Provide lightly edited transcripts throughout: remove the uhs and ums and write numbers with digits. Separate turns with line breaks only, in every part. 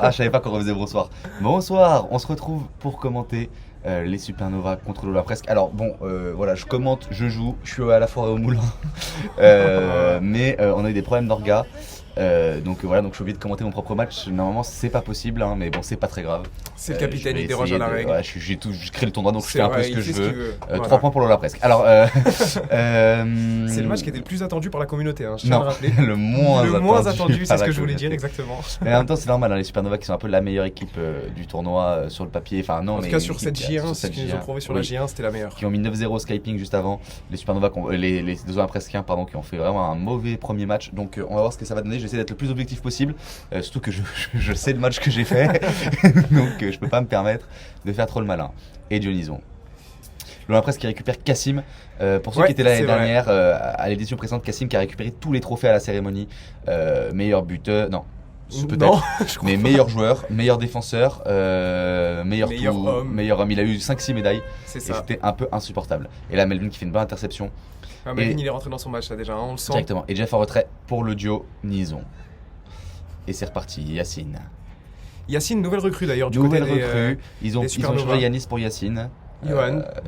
bonsoir. Ah, je savais pas qu'on refaisait bonsoir. Bonsoir, on se retrouve pour commenter les Supernovas contre l'Olympresque. Alors bon, voilà, je commente, je joue, je suis à la forêt au moulin. Mais on a eu des problèmes d'orga. Donc voilà, donc je suis obligé de commenter mon propre match. Normalement c'est pas possible, hein, mais bon c'est pas très grave.
C'est le capitaine, il déroge à la règle.
Ouais, je crée le tournoi donc je fais un peu ce que je veux.
Voilà.
3 points pour Presque. Alors
c'est le match qui était le plus attendu par la communauté, hein, je tiens à le rappeler.
le moins attendu,
c'est ce que je voulais dire exactement.
Mais en même temps c'est normal, hein, les Supernovas qui sont un peu la meilleure équipe du tournoi sur le papier. Enfin non,
en tout cas sur cette J1, ce qu'ils nous ont prouvé sur la J1, c'était la meilleure.
Qui ont mis 9-0 Skyping juste avant. Les Supernovas, les deux Olympresquiens pardon, qui ont fait vraiment un mauvais premier match. Donc on va voir ce que ça va donner. J'essaie d'être le plus objectif possible. Surtout que je sais le match que j'ai fait. Donc je peux pas me permettre de faire trop le malin. Et Dionyson. L'Olympresque qui récupère Cassim. Pour ceux qui étaient là l'année dernière, à l'édition précédente, Cassim qui a récupéré tous les trophées à la cérémonie. Meilleur buteur, non, peut-être, mais meilleur joueur, meilleur défenseur, meilleur homme. Il a eu 5-6 médailles. Et c'était un peu insupportable. Et là, Melvin qui fait une bonne interception.
Melvin, il est rentré dans son match là déjà, hein, on le sent.
Directement. Et Jeff en retrait pour le duo Nison. Et c'est reparti, Yacine,
nouvelle recrue d'ailleurs du
nouvelle
côté des
recrue. Ils ont changé Yanis pour Yacine.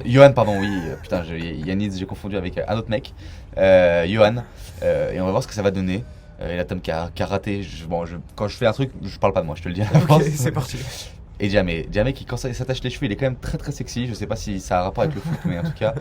Johan,
pardon, oui. Putain, Yanis, j'ai confondu avec un autre mec. Johan. Et on va voir ce que ça va donner. Et là, Tom qui a raté. Quand je fais un truc, je parle pas de moi, je te le dis.
Ok, c'est parti.
Et Jamé qui quand ça s'attache les cheveux, il est quand même très très sexy. Je sais pas si ça a un rapport avec le foot, mais en tout cas,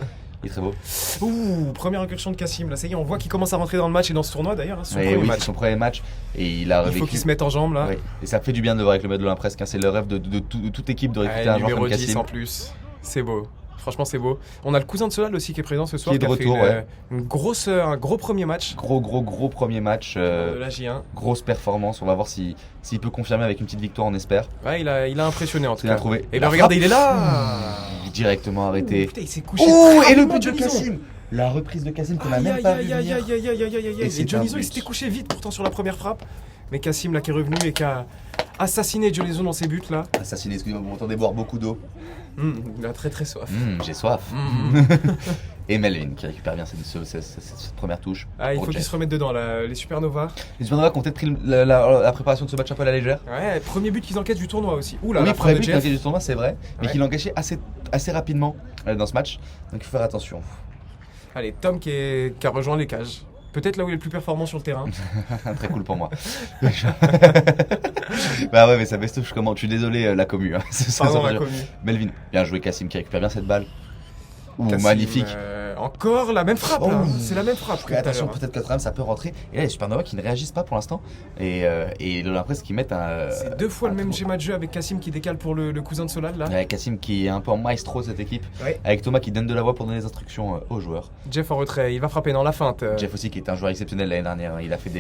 il est très beau.
Ouh, première incursion de Cassim. Là, ça y est, on voit qu'il commence à rentrer dans le match et dans ce tournoi d'ailleurs. Hein,
c'est son premier match. Et il
faut qu'il se mette en jambes là.
Oui. Et ça fait du bien de le voir avec le maître de l'Olympresque. Hein. C'est le rêve de toute équipe de recruter un joueur comme Cassim.
Numéro 10 en plus. C'est beau. Franchement, c'est beau. On a le cousin de Solal aussi qui est présent ce soir.
Qui est de retour,
un gros premier match.
Gros premier match.
De la J1.
Grosse performance. On va voir s'il peut confirmer avec une petite victoire, on espère.
Ouais, il a impressionné en tout cas.
Trouvé.
Et ben regardez, il est là.
Directement arrêté.
Putain, il s'est couché.
Oh, et le but de Cassim. La reprise de Cassim qu'on a même pas vu venir.
Et Dionyson, il s'était couché vite pourtant sur la première frappe. Mais Cassim là qui est revenu et qui a assassiné Dionyson dans ses buts là.
Assassiné, excusez-moi, vous m'entendez boire beaucoup d'eau.
Il a très soif.
J'ai soif. Et Melvin qui récupère bien cette première touche.
Il faut qu'il se remette dedans, les Supernovas.
Les Supernovas qui ont peut-être pris la préparation de ce match un peu à la légère.
Ouais, premier but qu'ils encaissent du tournoi aussi.
Oui, premier but qu'ils encaissent du tournoi, c'est vrai. Mais qu'ils l'ont gâché assez rapidement dans ce match. Donc il faut faire attention.
Allez, Tom qui a rejoint les cages. Peut-être là où il est le plus performant sur le terrain.
Très cool pour moi. Bah ouais, mais ça bestouche comment. Je suis désolé, la commu. Hein.
Pardon, la commu.
Melvin, bien joué Cassim qui récupère bien cette balle.
Cassim,
magnifique.
Encore la même frappe là. C'est la même frappe.
Attention, peut-être que ça peut rentrer. Et là, les Supernovas qui ne réagissent pas pour l'instant. Et l'Olympresque qui mettent un.
C'est deux fois le même schéma de jeu avec Cassim qui décale pour le cousin de Solal là.
Ouais, Cassim qui est un peu en maestro de cette équipe.
Ouais.
Avec Thomas qui donne de la voix pour donner les instructions aux joueurs.
Jeff en retrait, il va frapper dans la feinte.
Jeff aussi qui est un joueur exceptionnel l'année dernière. Il a fait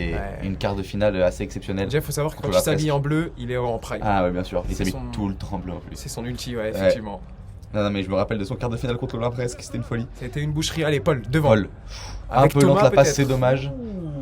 une quart de finale assez exceptionnelle.
Jeff, faut savoir que quand il s'habille en bleu, il est en prime.
Ah ouais, bien sûr. Il s'habille tout le temps en bleu en plus.
C'est son ulti, ouais, effectivement.
Non, mais je me rappelle de son quart de finale contre l'Olympresque, c'était une folie.
C'était une boucherie. Allez, Paul, devant.
Paul. Un peu lente la passe, c'est dommage.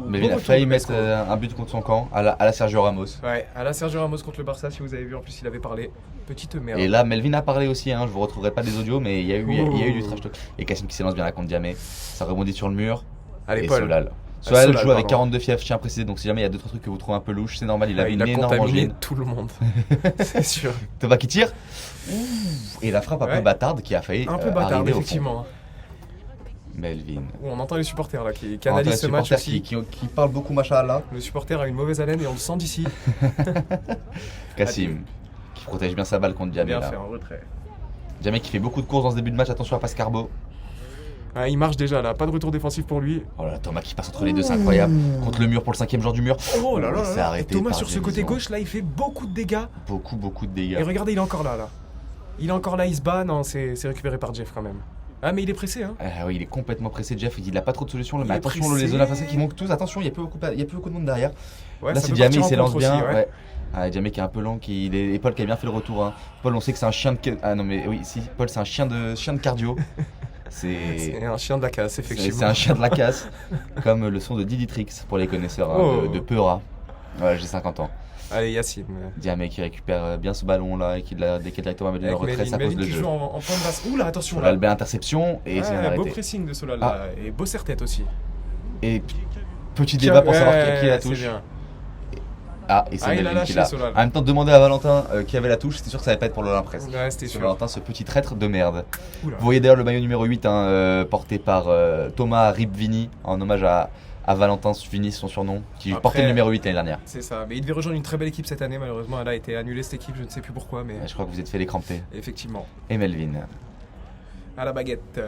Mais il a failli mettre un but contre son camp à la Sergio Ramos.
Ouais, à la Sergio Ramos contre le Barça, si vous avez vu, en plus il avait parlé. Petite merde.
Et là, Melvin a parlé aussi, hein, je vous retrouverai pas des audios, mais il y a eu du trash talk. Et Cassim qui s'élance bien la contre Diamé, ça rebondit sur le mur.
Allez,
et
Paul.
Solal joue avec 42 fièvres, je tiens à préciser, donc si jamais il y a 2-3 trucs que vous trouvez un peu louches, c'est normal, il avait une énorme angine.
Tout le monde, c'est sûr.
Thomas qui tire. Et la frappe un peu bâtarde qui a failli.
Un peu bâtarde, effectivement.
Melvin.
On entend les supporters là qui analysent ce match aussi.
Qui parlent beaucoup, machallah.
Le supporter a une mauvaise haleine et on le sent d'ici.
Cassim qui protège bien sa balle contre Diamé.
Bien fait, en retrait.
Diamé qui fait beaucoup de courses dans ce début de match, attention à Pascarbo.
Il marche déjà là, pas de retour défensif pour lui.
Oh là là, Thomas qui passe entre les deux, c'est incroyable. Contre le mur pour le 5ème joueur du mur.
Oh là là,
c'est arrêté.
Thomas sur ce côté gauche là, il fait beaucoup de dégâts.
Beaucoup de dégâts.
Et regardez, il est encore là. Il est encore là, il se bat. Non, c'est récupéré par Jeff quand même. Ah, mais il est pressé, hein.
Oui, il est complètement pressé, Jeff. Il n'a pas trop de solutions. Mais attention, les Olympiens qui manquent tous. Attention, il y a plus beaucoup de monde derrière.
Ouais,
là, c'est Diamé, il s'élance bien. Diamé qui est un peu lent. Et Paul qui a bien fait le retour. Hein. Paul, on sait que c'est un chien de. Ah non, mais oui, si. Paul, c'est un chien de cardio.
C'est un chien de la casse, effectivement.
C'est un chien de la casse. Comme le son de Diditrix pour les connaisseurs de Peura. Ouais, j'ai 50 ans.
Allez, Yacine.
Diamé qui récupère bien ce ballon là et qui l'a décalé directement à Melvin en retrait, ça pose le jeu.
Joue en point de basse. Oula, attention là.
Solal, belle interception et c'est bien arrêté.
Beau pressing de Solal là et beau serre-tête aussi.
Et petit débat pour savoir qui la touche. Ah, et c'est
il a
Melvin qui
lâché
l'a.
Solal.
En même temps, demander à Valentin qui avait la touche, c'était sûr que ça allait pas être pour l'Olympresque.
Ouais, c'était sûr.
Valentin, ce petit traître de merde.
Oula.
Vous voyez d'ailleurs le maillot numéro 8 porté par Thomas Ripvini en hommage à Valentin Vini, son surnom, qui
Après,
portait le numéro 8 l'année dernière.
C'est ça, mais il devait rejoindre une très belle équipe cette année, malheureusement elle a été annulée cette équipe, je ne sais plus pourquoi, mais
Je crois que vous êtes fait les cramper.
effectivement.
Et Melvin.
À la baguette.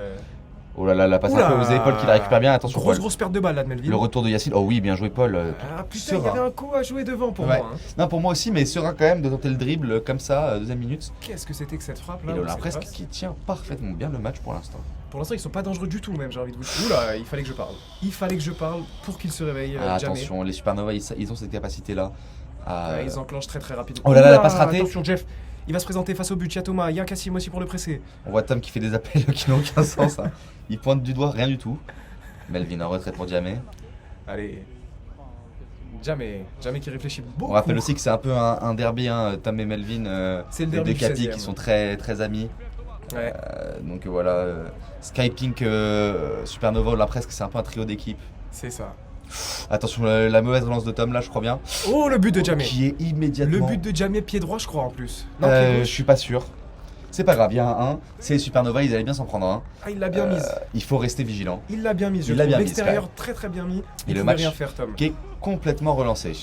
Oh là là, la passe un peu aux épaules qui la récupère bien. Attention, Paul.
Grosse perte de balle là de Melvin.
Le retour de Yacine. Oh oui, bien joué, Paul.
Ah putain,
Serein.
il y avait un coup à jouer devant pour
Ouais.
moi. Hein.
Non, pour moi aussi, mais serein quand même de tenter le dribble comme ça, deuxième minute.
Qu'est-ce que c'était que cette frappe
Et
là
l'Olympresque qui tient parfaitement bien le match pour l'instant.
Pour l'instant, ils sont pas dangereux du tout, même, j'ai envie de vous dire. Oula, il fallait que je parle. Il fallait que je parle pour qu'ils se réveillent. Jamais.
Attention, les Supernova, ils ont cette capacité-là.
Ouais, ils enclenchent très très rapidement.
Oh là là,
Oula,
la passe ratée.
Attention, Jeff. Il va se présenter face au but. Il y a Thomas, il y a Cassim aussi pour le presser.
On voit Tom qui fait des appels qui n'ont aucun sens. Hein. Il pointe du doigt, rien du tout. Melvin en retrait pour Diamé.
Allez. Jamais qui réfléchit beaucoup.
On rappelle aussi que c'est un peu un derby, hein, Tom et Melvin.
C'est le
les
derby
deux
du
capis
16e.
qui sont très, très amis.
Ouais.
Donc voilà, Sky Pink, Supernova, là presque, c'est un peu un trio d'équipe.
C'est ça.
Attention, la mauvaise relance de Tom là, je crois bien.
Oh, le but de Jamé.
Qui est immédiatement.
Le but de Jamé, pied droit, je crois en plus. Non, pied
Je
gauche.
suis pas sûr. C'est pas grave, il y a un 1. C'est les Supernova, ils allaient bien s'en prendre un.
Ah, il l'a bien mise.
Il faut rester vigilant.
Il l'a bien mise. Je
il l'a
trouve
bien mise,
l'extérieur
quand
très très bien mis.
Et
Il
le
pouvait
match
rien faire, Tom.
Qui est complètement relancé.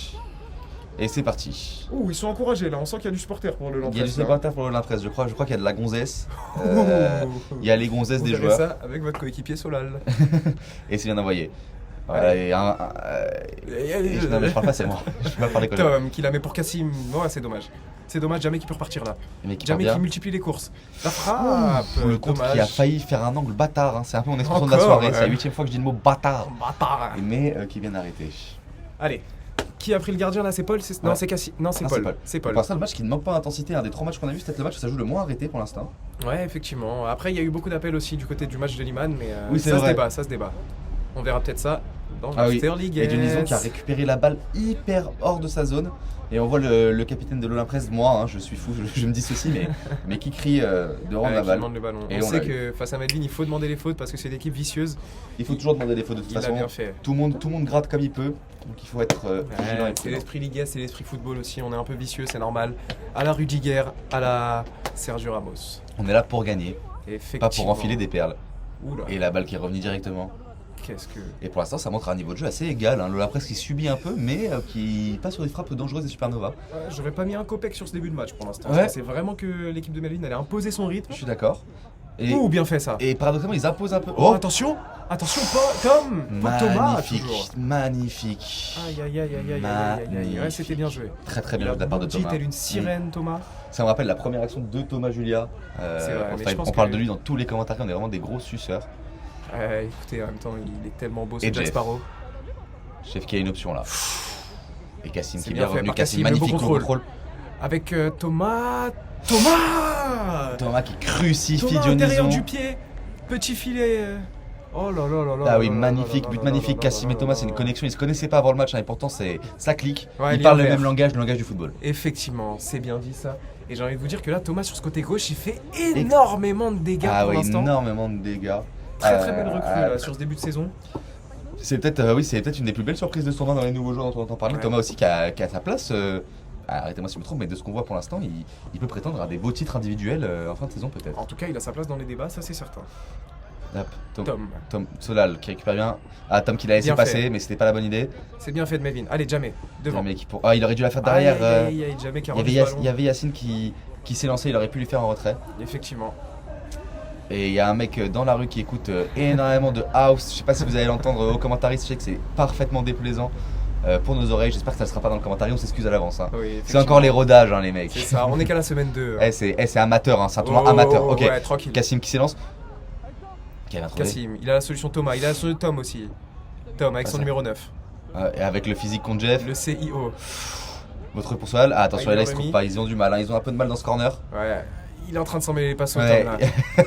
Et c'est parti.
Ouh, ils sont encouragés là. On sent qu'il y a du supporter pour le
Il y a du
Lampresse, là.
supporter pour l'Olympresque, je crois qu'il y a de la gonzesse.
Ouh.
Il y a les gonzesses
Vous
des
verrez
joueurs.
ça avec votre coéquipier Solal.
Et c'est bien envoyé. Voilà, et non mais je parle pas, c'est moi. Je peux pas parler comme ça.
Tom qui la met pour Cassim. Ouais, c'est dommage. C'est dommage, jamais qui peut repartir là.
Le mec qui part
Jamais
bien.
qui multiplie les courses. La frappe.
Le contre
dommage.
qui a failli faire un angle bâtard, hein. C'est un peu mon expression de la
Encore,
soirée,
ouais.
c'est la 8ème fois que je dis le mot bâtard.
Bâtard.
Mais qui vient d'arrêter.
Allez. Qui a pris le gardien là? C'est Paul? Non,
Ouais.
c'est Cassim. Non, c'est
Ah,
Paul. C'est Paul.
Pour l'instant, le match qui ne manque pas d'intensité, un des 3 matchs qu'on a vu, c'est peut-être le match où ça joue le moins arrêté pour l'instant.
Ouais, effectivement. Après, il y a eu beaucoup d'appels aussi du côté du match de Liman, mais
Oui, c'est
ça se
vrai.
débat, ça se débat. On verra peut-être ça dans
Ah oui.
l'After League.
Et Dionison qui a récupéré la balle hyper hors de sa zone. Et on voit le capitaine de l'Olympresque, moi, hein, je suis fou, je me dis ceci, mais qui crie de rendre la
qui
balle.
demande le ballon.
Et
on
on
sait
l'a
que face à Melvin, il faut demander les fautes parce que c'est une équipe vicieuse.
Il faut toujours demander des fautes de toute
Il l'a
façon.
bien fait.
Tout le monde gratte comme il peut, donc il faut être vigilant et
C'est
prudent.
l'esprit Liga, c'est l'esprit football aussi. On est un peu vicieux, c'est normal. À la Rudiger, à la Sergio Ramos.
On est là pour gagner,
Effectivement.
pas pour enfiler des perles.
Oula,
Et la balle qui est revenue directement.
qu'est-ce que.
Et pour l'instant, ça montre un niveau de jeu assez égal. Hein. L'Olympresque qui subit un peu, mais qui passe sur des frappes dangereuses des Supernova.
J'aurais pas mis un copec sur ce début de match pour l'instant.
Ouais.
C'est vraiment que l'équipe de Melvin allait imposer son rythme.
Je suis d'accord. Et,
Ouh, bien fait ça.
et paradoxalement, ils imposent un peu.
Oh, attention, Tom, pas Thomas
Magnifique,
toujours.
magnifique.
Aïe aïe aïe aïe aïe aïe aïe aïe. Ouais, c'était bien joué.
Très très
Il
bien
a
joué de la part de
bondi
Thomas.
telle une sirène, Thomas.
Ça me rappelle la première action de Thomas Julia.
C'est vrai, mais je pense
on parle
que-
de lui dans tous les commentaires, on est vraiment des gros suceurs.
Écoutez, en même temps, il est tellement beau ce
Et
Jack
Jeff.
Sparrow.
Chef qui a une option là. Et Cassim
C'est
qui est
bien
bien
fait
revenu.
par
Cassim,
Cassim, le beau
magnifique
contrôle.
contrôle.
Avec Thomas.
Thomas qui crucifie
Thomas à l'intérieur
Dionison.
du pied. Petit filet. Oh là là là là.
Ah oui,
là là
magnifique,
là
but
là
magnifique.
là
Cassim
là
et
là
Thomas,
là
c'est une
là.
connexion. Ils se connaissaient pas avant le match, hein, et pourtant ça clique.
Ouais,
Ils
il
parlent
est
le
en
même
vert.
langage, le langage du football.
Effectivement, c'est bien dit ça. Et j'ai envie de vous dire que là, Thomas sur ce côté gauche, il fait énormément de dégâts
Ah
pour
oui,
l'instant.
énormément de dégâts.
Très très belle recrue là, sur ce début de saison.
C'est peut-être c'est peut-être une des plus belles surprises de ce tournoi dans les nouveaux joueurs dont on entend parler.
Ouais.
Thomas aussi qui a sa place. Arrêtez-moi si je me trompe, mais de ce qu'on voit pour l'instant, il peut prétendre à des beaux titres individuels en fin de saison peut-être.
En tout cas, il a sa place dans les débats, ça c'est certain.
Hop,
Tom,
Tom Solal qui récupère bien. Ah, Tom qui l'a laissé
Bien
passer,
fait.
mais c'était pas la bonne idée.
c'est bien fait de Melvin. Allez, Jamé, devant.
Mais ah, il aurait dû la faire derrière.
Aïe, aïe, aïe, Jamé qui a rendu le ballon.
Il y avait Yacine qui s'est lancé, il aurait pu lui faire en retrait.
Effectivement.
Et il y a un mec dans la rue qui écoute énormément de house. Je sais pas si vous allez l'entendre au commentariste, je sais que c'est parfaitement déplaisant pour nos oreilles. J'espère que ça ne sera pas dans le commentaire, on s'excuse à l'avance. Hein.
Oui,
C'est
effectivement.
encore les rodages, hein, les mecs.
C'est ça, on est qu'à la semaine 2.
C'est amateur, hein, c'est un tournoi amateur. Ok,
Ouais, tranquille.
Cassim qui s'élance. Qui a trouvé.
Cassim, il a la solution Thomas, il a la solution Tom aussi. Tom avec
Ah,
son
ça.
numéro 9.
Et avec le physique contre Jeff.
Le CIO.
Votre pour Solal. Ah, attention,
Ah, il
là
l'a
ils se trouvent
remis.
pas, ils ont du mal, hein, ils ont un peu de mal dans ce corner.
Ouais. Il est en train de s'en mêler les pinceaux,
Ouais.
Tom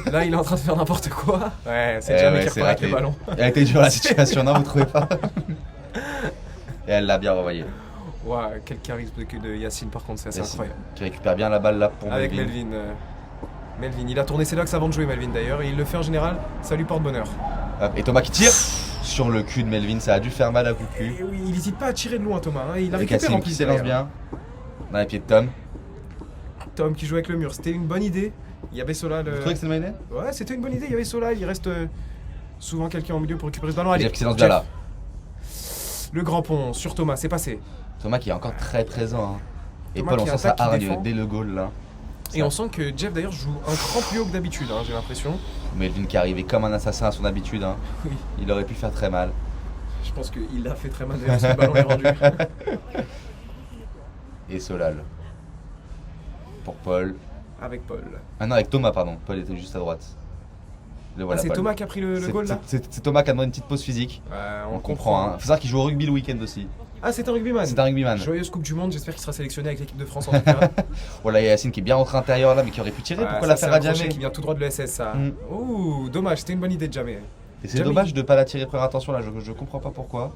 là. Là, il est en train de faire n'importe quoi. Ouais, c'est
Eh
Jamé
ouais,
qui
c'est
repart avec le
raté.
ballon.
Elle a été dure la situation, non, vous trouvez pas? Et elle l'a bien renvoyé.
Ouais, quel charisme de Yacine par contre, c'est
Yacine,
incroyable.
qui récupère bien la balle là pour
Avec
Melvin.
Melvin. Melvin, il a tourné ses lax avant de jouer Melvin d'ailleurs, et il le fait en général, ça lui porte bonheur.
Hop, et Thomas qui tire. sur le cul de Melvin, ça a dû faire mal à Cucu.
Et oui, il n'hésite pas à tirer de loin, Thomas. Hein. Il a
Et
récupéré
Cassim
en
qui
plus.
s'élance bien. Dans les pieds de Tom.
Tom qui joue avec le mur, c'était une bonne idée. Il y avait Solal.
Vous trouvez que c'est une bonne idée?
Ouais, c'était une bonne idée. Il y avait Solal. Il reste souvent quelqu'un au milieu pour récupérer ce ballon. Allez,
Jeff qui s'élance bien là.
Le grand pont sur Thomas, c'est passé.
Thomas qui est encore très présent. Hein. Et
Thomas
Paul, on
qui
sent ça
attaque, qui
hargne
défend.
dès le goal là.
Et on sent que Jeff d'ailleurs joue un cran plus haut que d'habitude, hein, j'ai l'impression.
Melvin qui est arrivé comme un assassin à son habitude. Hein.
Oui.
Il aurait pu faire très mal.
Je pense qu'il a fait très mal d'ailleurs si le ballon est rendu.
Et Solal. Pour Paul.
Avec Paul.
Ah non, avec Thomas, pardon. Paul était juste à droite. Le voilà,
C'est
Paul.
Thomas qui a pris le
C'est-
goal là
c'est Thomas qui a demandé une petite pause physique.
On
On comprend. Hein. Faut savoir qu'il joue au rugby le week-end aussi.
Ah, c'est un rugbyman.
C'est un rugbyman.
Joyeuse Coupe du Monde, j'espère qu'il sera sélectionné avec l'équipe de France en tout cas.
Voilà, il y a Yacine qui est bien rentré à l'intérieur là, mais qui aurait pu tirer.
Ouais,
Pourquoi
ça,
la faire
c'est
à
un crochet
Djamé?
qui vient tout droit de l'ESS ça.
Mm.
Ouh, dommage, c'était une bonne idée de Djamé.
Et c'est
Djamé,
dommage de pas la tirer première attention là, je comprends pas pourquoi.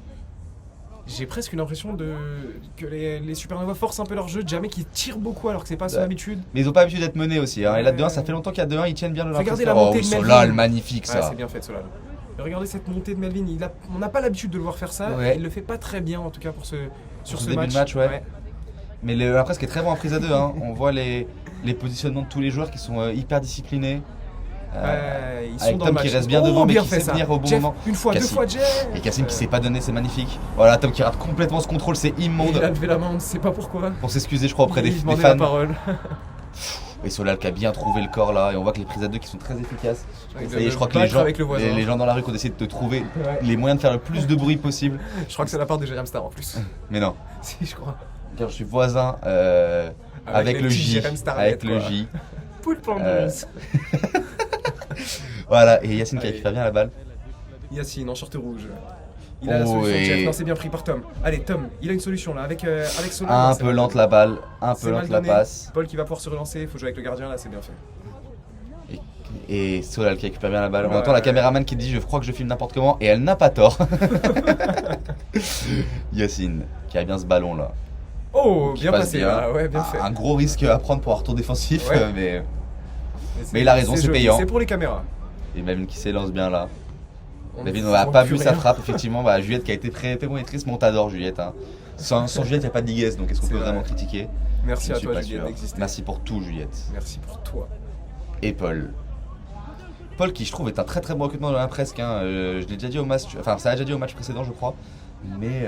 J'ai presque une impression que les Supernova forcent un peu leur jeu. Djamé qui tire beaucoup alors que c'est pas son
Ouais.
habitude.
Mais ils ont pas l'habitude d'être menés aussi. Hein. Et là, 2-1, ça fait longtemps qu'il y a 2-1, ils tiennent bien le
Regardez
Lancaster.
la montée
Oh,
de
Solal,
Melvin.
magnifique
Ouais,
ça.
c'est bien fait Solal. Et regardez cette montée de Melvin, on n'a pas l'habitude de le voir faire ça.
Ouais.
Il le fait pas très bien en tout cas sur
Pour
ce
ce début
match.
de match, ouais. Mais le Presque est très bon en prise à deux. Hein. On voit les positionnements de tous les joueurs qui sont hyper disciplinés.
Ils sont
avec
dans
Tom
le match.
qui reste bien devant, mais
bien
qui
fait
sait
ça.
venir au bon
Jeff,
moment.
Une fois,
Cassim.
deux fois Jeff.
Et Cassim qui s'est pas donné, c'est magnifique. Voilà, Tom qui rate complètement ce contrôle, c'est immonde.
Il a levé la main, on ne sait pas pourquoi.
Pour s'excuser, je crois, auprès des
demandait la
fans.
parole.
Et Solal qui a bien trouvé le corps là, et on voit que les prises à deux qui sont très efficaces.
Il
Ça y est,
veut
je crois que
battre
les gens,
avec le voisin.
les gens dans la rue qui ont essayé de te trouver
Ouais.
les moyens de faire le plus de bruit possible.
Je crois que c'est la part de Jérém Star en plus.
Mais non,
Si, je crois.
car je suis voisin avec
les
le
petits
J.
Jérém Starlet,
Avec le
quoi.
J.
Poule plan
Euh, Voilà, et Yacine qui
Allez.
récupère bien la balle.
Yacine en short rouge. Il a la
Oh,
solution de
et-
Jeff. Non, c'est bien pris par Tom. Allez, Tom, il a une solution là avec Solal.
Un peu lente la balle, un
C'est
peu
mal
lente la
donné.
passe.
Paul qui va pouvoir se relancer, il faut jouer avec le gardien là, c'est bien fait.
Et Solal qui récupère bien la balle. On
Ouais.
entend la caméraman qui dit je crois que je filme n'importe comment, et elle n'a pas tort. Yacine qui a bien ce ballon là.
Oh,
Qui
bien
passe
passé
bien.
là, ouais, bien fait.
Un gros risque à prendre pour un retour défensif,
Ouais.
mais il a raison, c'est
joli,
payant.
C'est pour les caméras.
Et Melvin qui s'élance bien là.
On
Melvin,
ne
on n'a
voit
pas
plus
vu sa
rien.
frappe, effectivement. Bah, Juliette qui a été très prémonitrice, mais on t'adore, Juliette. Hein. Sans Juliette, il n'y a pas de liguesse, donc est-ce qu'on
C'est
peut
vrai.
vraiment critiquer?
Merci
Je ne
à
suis
toi,
pas
Juliette,
sûr.
d'exister.
Merci pour tout, Juliette.
Merci pour toi.
Et Paul. Paul qui, je trouve, est un très bon recrutement de la Presque. Hein. Je l'ai déjà dit au match, enfin, ça a déjà dit au match précédent, je crois. Mais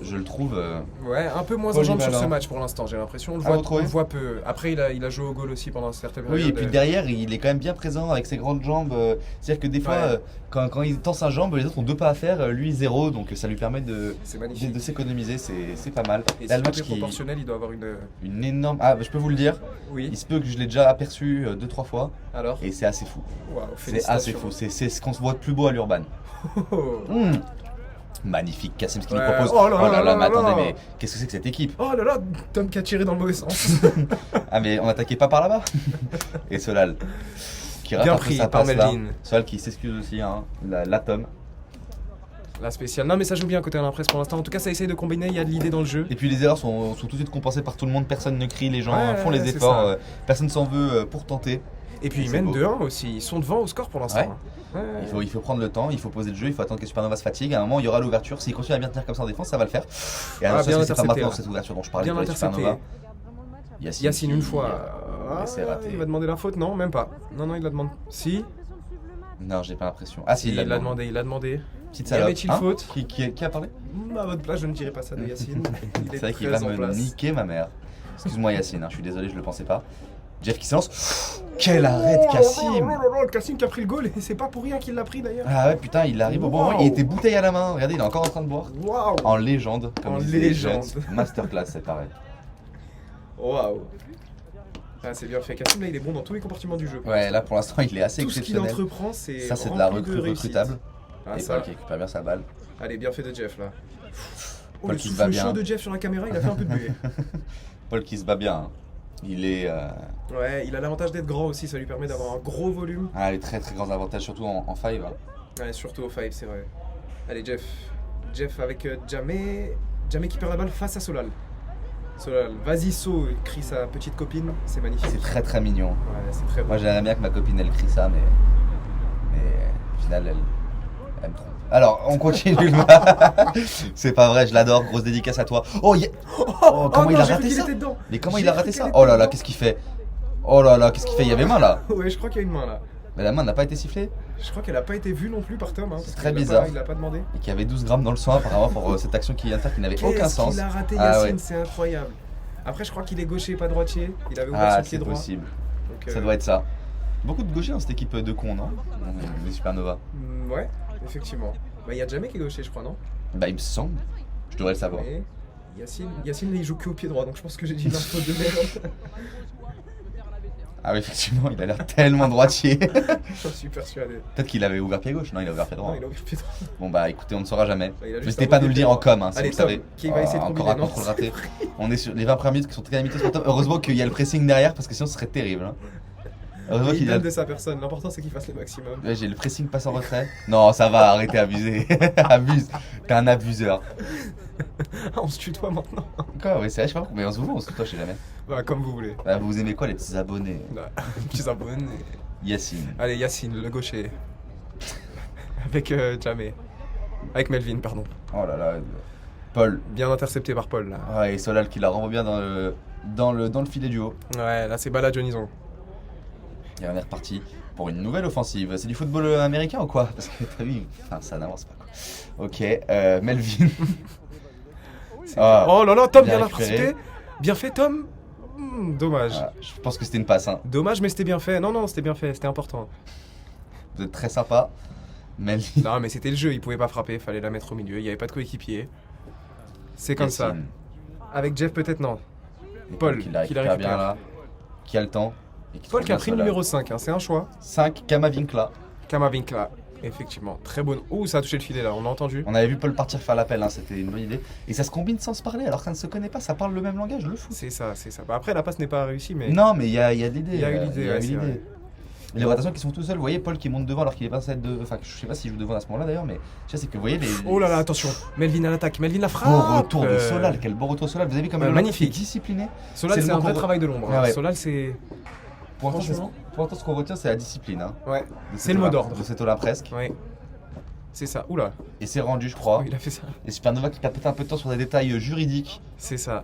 je le trouve.
Ouais, un peu moins en
Polyvalent.
jambes sur ce match pour l'instant, j'ai l'impression. On le
Ah,
voit,
vous trouvez
on le voit peu. Après, il a joué au goal aussi pendant certaines périodes.
Oui, et puis derrière, il est quand même bien présent avec ses grandes jambes. C'est-à-dire que des fois,
Ouais.
quand il tend sa jambe, les autres ont 2 pas à faire, lui 0, donc ça lui permet de
C'est magnifique.
s'économiser, c'est pas mal.
Et
Là,
si
le
tout
match
est
qui
proportionnel, il doit avoir
une énorme. Ah, bah, je peux vous le dire,
Oui,
il se peut que je l'ai déjà aperçu 2-3 fois,
alors
et c'est assez fou.
Waouh,
C'est assez
félicitations.
fou, c'est ce qu'on se voit de plus beau à l'Urban.
Oh,
Magnifique, Cassim ce qu'il
Ouais.
nous propose.
Oh là là
mais
là là.
attendez, mais qu'est-ce que c'est que cette équipe?
Oh là là, Tom qui a tiré dans le mauvais sens.
Ah, mais on attaquait pas par là-bas. Et Solal, qui rate
Bien
un peu
pris
sa
par
passe là.
Melvin.
Solal qui s'excuse aussi, hein, la Tom.
La spéciale. Non, mais ça joue bien côté Alain Presse pour l'instant. En tout cas, ça essaye de combiner, il y a de l'idée dans le jeu.
Et puis les erreurs sont tout de suite compensées par tout le monde, personne ne crie, les gens
Ouais,
font les
c'est
efforts,
ça.
personne s'en veut pour tenter.
Et puis ils
C'est
mènent
beau.
2-1 aussi. Ils sont devant au score pour l'instant.
Ouais.
Ouais.
Il faut prendre le temps, il faut poser le jeu, il faut attendre que Supernova se fatigue. À un moment, il y aura l'ouverture. S'il continue à bien tenir comme ça en défense, ça va le faire. Et alors,
Ah, bien
c'est pas
intercepté,
maintenant
là.
cette ouverture dont je parlais
Bien
pour les
intercepté.
Supernova.
Yacine une fois.
mais c'est raté.
Il va demander la faute, non, même pas. Non, il la demande. Si,
Non, j'ai pas l'impression. Ah si,
il l'a demandé, il l'a demandé.
Petite
Y
salope.
avait-il faute
Qui a parlé?
À votre place, je ne dirai pas ça de Yacine. Il
C'est
est
vrai qu'il
très
va
en
me
place.
niquer ma mère. Excuse-moi Yacine, hein, je suis désolé, je le pensais pas. Jeff qui se lance. Quel arrêt de Cassim!
Cassim qui a pris le goal et c'est pas pour rien qu'il l'a pris d'ailleurs.
Ah ouais, putain, il arrive au bon moment. Il était bouteille à la main. Regardez, il est encore en train de boire.
Waouh!
En légende, comme
En
disent les
légende.
jeunes. Masterclass, c'est pareil.
Waouh! Ah, c'est bien fait. Cassim là, il est bon dans tous les compartiments du jeu.
Ouais, là pour l'instant, il est assez
Tout ce qu'il
exceptionnel.
entreprend, c'est.
Ça, c'est de la
rempli
recrue
réussite.
recrutable.
Ah,
Et
ça.
Paul qui récupère bien sa balle.
Allez, bien fait de Jeff là. Oh,
Paul
le
qui se bat
souffle
bien.
chaud de Jeff sur la caméra, il a fait un peu de buée.
Paul qui se bat bien. Hein. Il est.
Ouais, il a l'avantage d'être grand aussi, ça lui permet d'avoir un gros volume.
Ah, les très grands avantages, surtout en five. Hein.
Ouais, surtout au 5, c'est vrai. Allez, Jeff. Jeff avec Djamé. Djamé qui perd la balle face à Solal. Solal, vas-y, saut, crie sa petite copine, c'est magnifique.
C'est très mignon.
Ouais, c'est très beau.
Moi, j'aimerais bien que ma copine elle crie ça, mais au final, elle me trompe. Alors, on continue le match. C'est pas vrai, je l'adore. Grosse dédicace à toi. Oh, comment il
non,
a
j'ai
raté
cru qu'il
ça?
était dedans.
Mais comment
J'ai
il a
cru
raté
qu'il
ça?
était
Oh là là,
dedans.
qu'est-ce qu'il fait? Oh là là, qu'est-ce qu'il fait? Il y avait main là.
Ouais, je crois qu'il y a une main là.
Mais la main n'a pas été sifflée.
Je crois qu'elle a pas été vue non plus par Tom. Hein,
C'est
parce
très
qu'il l'a
bizarre.
il a pas demandé.
Et qu'il y avait 12 grammes dans le sang apparemment pour cette action qui vient de faire qui n'avait aucun
Qu'est-ce
sens.
qu'il a raté
Ah
Yacine,
ouais.
c'est incroyable. Après, je crois qu'il est gaucher, pas droitier. Il avait ouvert
Ah,
son pied
c'est
droit.
possible.
Donc,
Ça doit être ça. Beaucoup de gauchers dans cette équipe de cons, non? Les Supernova.
Ouais, effectivement. Bah, il y a jamais qui est gaucher, je crois, non?
Bah, il me semble. Je devrais le savoir.
Mais Yacine, il joue que au pied droit, donc je pense que j'ai dit une info de merde.
Ah oui, effectivement, il a l'air tellement droitier.
Je suis persuadé.
Peut-être qu'il avait ouvert pied gauche. Non, il a ouvert pied droit.
Non, il a ouvert pied droit.
Bon bah écoutez, on ne saura jamais.
Bah, il a juste
N'hésitez
un
pas à
beau
nous le
pied
dire en
droit.
com, hein, si
Allez,
vous
Tom,
savez.
qui va essayer de
Encore un
combiner, non,
contrôle
c'est
raté. On est sur les 20 premières minutes qui sont très limitées sur Tom. Heureusement qu'il y a le pressing derrière parce que sinon ce serait terrible. Hein. Heureusement
Il
qu'il y a...
donne de sa personne. L'important, c'est qu'il fasse le maximum.
Ouais, j'ai le pressing passe en retrait. Non, ça va, arrêtez, abuser. Abuse. T'es un abuseur.
On se tutoie maintenant.
Quoi, oui, c'est vrai, je sais pas. Mais on se voit, on se tutoie, je sais jamais.
Bah, comme vous voulez.
Bah, vous aimez quoi les petits abonnés?
Petits abonnés.
Yacine.
Allez, Yacine, le gaucher. Avec Jamé. Avec Melvin, pardon.
Oh là là. Paul.
Bien intercepté par Paul, là.
Ah, et Solal qui la renvoie bien dans le filet du haut.
Ouais, là, c'est Bala Jonison.
Et on est reparti pour une nouvelle offensive. C'est du football américain ou quoi? Parce que t'as vu, enfin, ça n'avance pas quoi. Ok, Melvin. Ah,
Oh là là, Tom
bien
bien
récupéré.
intercepté. Bien fait, Tom. Dommage.
Ah, je pense que c'était une passe. Hein.
Dommage, mais c'était bien fait. Non, non, c'était bien fait, c'était important.
Vous êtes très sympa. Melvin.
Non, mais c'était le jeu, il pouvait pas frapper, fallait la mettre au milieu, il y avait pas de coéquipier. C'est comme ça.
Yacine.
Avec Jeff, peut-être non.
Et
Paul,
qui la
qui la
récupère bien
récupère.
là. Qui a le temps. Et
Paul
trouve
qui a
bien
pris le
Solal.
numéro 5, hein, c'est un choix.
5, Kamavinkla.
Kamavinkla, effectivement. Très bonne. Ouh, ça a touché le filet là, on a entendu.
On avait vu Paul partir faire l'appel, hein, c'était une bonne idée. Et ça se combine sans se parler, alors que ça ne se connaît pas, ça parle le même langage, le fou.
C'est ça, c'est ça. Bah, après, la passe n'est pas réussie, mais.
Non, mais il y a de l'idée.
Il y a eu l'idée,
il y a
ouais,
eu
c'est
l'idée.
vrai.
Les rotations qui sont tout seuls, vous voyez Paul qui monte devant alors qu'il est pas censé être de. Enfin, je sais pas s'il joue devant à ce moment-là d'ailleurs, mais je sais c'est que vous voyez les.
Oh là là, attention. Melvin à l'attaque, Melvin la frappe.
Beau retour de Solal, quel beau retour de Solal. Vous avez vu comme
magnifique.
discipliné.
Solal,
C'est
c'est
le
un
mot
vrai
qu'on-
travail de l'ombre.
Ah ouais.
Solal, c'est.
Pour l'instant,
Franchement.
pour l'instant, ce qu'on retient, c'est la discipline. Hein,
Ouais,
de
c'est
cet
le mot
Olymp-
d'ordre.
De cet Olympe presque.
Ouais. C'est ça. Oula,
Et c'est rendu, je crois.
il a fait ça.
Et Supernova qui perd peut-être un peu de temps sur des détails juridiques.
C'est ça.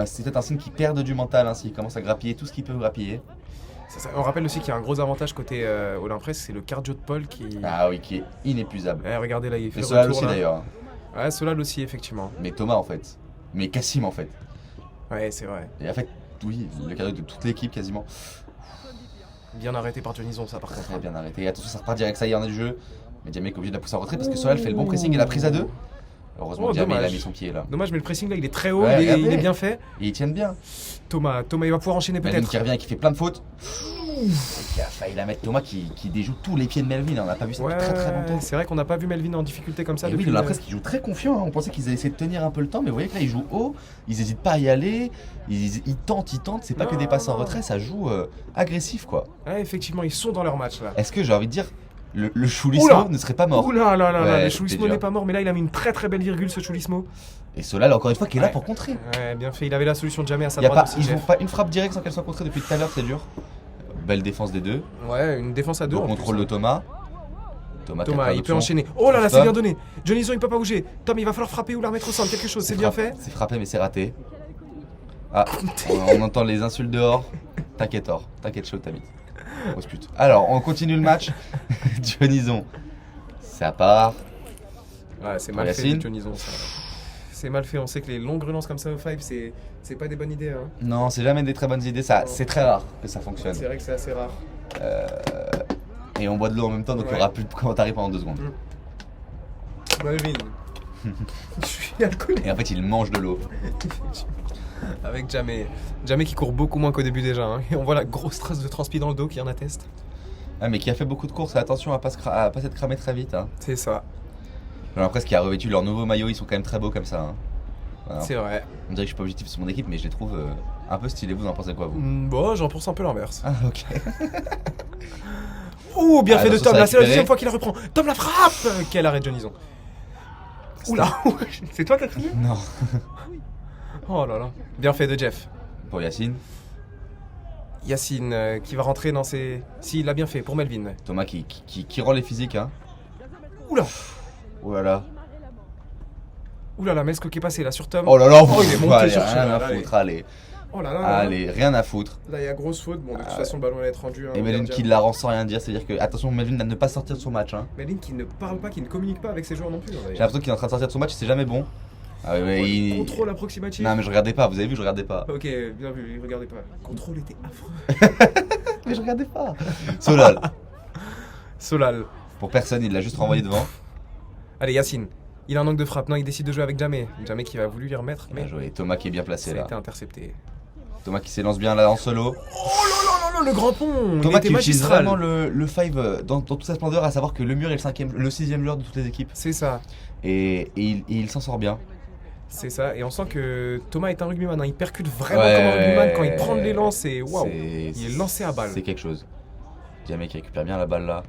C'est peut-être un signe qu'il perd du mental, hein, s'il commence à grappiller tout ce qu'il peut grappiller.
C'est ça. On rappelle aussi qu'il y a un gros avantage côté Olympresse, c'est le cardio de Paul qui.
Ah oui, qui est inépuisable.
Ouais, regardez là, il fait
Et
le
Solal
retour,
aussi
là.
d'ailleurs.
Ouais, Solal aussi, effectivement.
Mais Thomas en fait. Mais Cassim en fait.
Ouais, c'est vrai.
Et en fait, oui, le cadeau de toute l'équipe quasiment.
Bien arrêté par Dionison, ça par contre.
Très bien arrêté. Et attention, ça repart direct, ça y est, on a du jeu. Mais Diamé est obligé de la pousser en retrait parce que Solal fait le bon pressing et la prise à deux. Heureusement,
Oh,
Diamé il a
dommage.
mis son pied là.
Dommage, mais le pressing là, il est très haut,
Ouais,
il est
regardez.
bien fait.
Et ils tiennent bien.
Thomas, il va pouvoir enchaîner
Melvin
peut-être.
qui revient et qui fait plein de fautes. Et qui a failli la mettre. Thomas qui déjoue tous les pieds de Melvin. On n'a pas vu ça
Ouais,
depuis très très longtemps.
c'est vrai qu'on n'a pas vu Melvin en difficulté comme ça
Et oui,
depuis.
de la presse qui joue très confiant. Hein. On pensait qu'ils allaient essayer de tenir un peu le temps, mais vous voyez que là ils jouent haut. Ils n'hésitent pas à y aller. Ils tentent. C'est pas que
Non,
des passes en
non.
retrait, ça joue agressif quoi.
Ouais, effectivement, ils sont dans leur match là.
Est-ce que j'ai envie de dire le
Oula.
Choulismo ne serait pas mort?
Ouh là là là là,
Ouais,
le
c'était
Choulismo
dur.
n'est pas mort, mais là il a mis une très très belle virgule ce Choulismo.
Et Solal encore une fois qui est là
Ouais.
pour contrer.
Ouais, bien fait, il avait la solution de jamais à sa
Y a
droite
pas,
aussi.
ils
Jeff.
font pas une frappe directe sans qu'elle soit contrée depuis tout à l'heure, c'est dur. Belle défense des deux.
Ouais, une défense à deux.
Bon
en
contrôle
plus.
de Thomas. Thomas, qui a
Thomas,
plein
il peut
d'options.
enchaîner. Oh là là, c'est
Stop.
bien donné. Jonison, il peut pas bouger. Tom, il va falloir frapper ou la remettre au centre, quelque chose. C'est bien fait.
C'est frappé mais c'est raté. Ah, on entend les insultes dehors. T'inquiète Or, t'inquiète chaud Tamit. Grosse pute. Alors, on continue le match. Dionison. Ça part.
Ouais, c'est
Pour
mal fait
Yacine.
de Jonison, ça. C'est mal fait. On sait que les longues relances comme ça au 5, c'est pas des bonnes idées. Hein.
Non, c'est jamais des très bonnes idées. Ça, c'est très rare que ça fonctionne.
C'est vrai que c'est assez rare.
Et on boit de l'eau en même temps, donc il
Ouais.
n'y aura plus de commentaires pendant 2 secondes.
Melvin. Je suis alcoolique.
Et en fait, il mange de l'eau.
Avec Jamé. Jamé qui court beaucoup moins qu'au début déjà. Hein. Et on voit la grosse trace de transpi dans le dos qui en atteste.
Ah, mais qui a fait beaucoup de courses. Attention à pas s'être cramé très vite. Hein.
C'est ça.
J'ai l'impression qu'ils a revêtu leur nouveau maillot. Ils sont quand même très beaux comme ça. Hein. Voilà.
C'est vrai.
On dirait que je suis pas objectif sur mon équipe, mais je les trouve un peu stylés. Vous en pensez quoi, vous?
Bon, j'en pense un peu l'inverse.
Ah, ok.
Oh, bien
Ah,
fait de
attention,
Tom.
ça
Là, c'est la
récupéré.
deuxième fois qu'il la reprend. Tom la frappe. Quel arrêt de Jonison. Oula. C'est toi qui as crié?
Non.
Oh là là. Bien fait de Jeff.
Pour Yacine.
Yacine qui va rentrer dans ses. Si, il l'a bien fait pour Melvin.
Thomas qui rend les physiques. Hein.
Oula.
Oh là là.
Ouh là là, Mesco qui est passé là sur Tom.
Oh là là,
il est monté
allez,
sur
rien à
allez.
foutre, allez.
Oh là là.
Allez, rien à foutre.
Là, il y a grosse faute. Bon, de toute façon, le ballon allait être rendu.
Et Melvin qui la rend sans rien dire, c'est-à-dire que, attention, Melvin à ne pas sortir de son match. Hein.
Melvin qui ne parle pas, qui ne communique pas avec ses joueurs non plus.
J'ai l'impression qu'il est en train de sortir de son match, c'est jamais bon. Ah ouais, il...
Contrôle approximatif.
Non, mais je regardais pas, vous avez vu, je regardais pas.
Ok, bien vu, regardez pas. Contrôle était affreux.
Mais je regardais pas. Solal.
Solal.
Pour personne, il l'a juste renvoyé devant.
Allez, Yacine. Il a un angle de frappe. Non, il décide de jouer avec Jamé. Jamé qui a voulu lui remettre. Mais
Bien joué. Thomas qui est bien placé
ça a
là.
été intercepté.
Thomas qui s'élance bien là en solo.
Oh là là là, le grand pont.
Thomas
il était
qui utilise
magistral.
vraiment le 5 dans toute sa splendeur, à savoir que le mur est le 6ème joueur de toutes les équipes.
C'est ça.
Et il s'en sort bien.
C'est ça. Et on sent que Thomas est un rugbyman. Hein. Il percute vraiment comme un rugbyman. Quand il prend de l'élan, c'est waouh. Il est lancé à balle.
C'est quelque chose. Jamé qui récupère bien la balle là.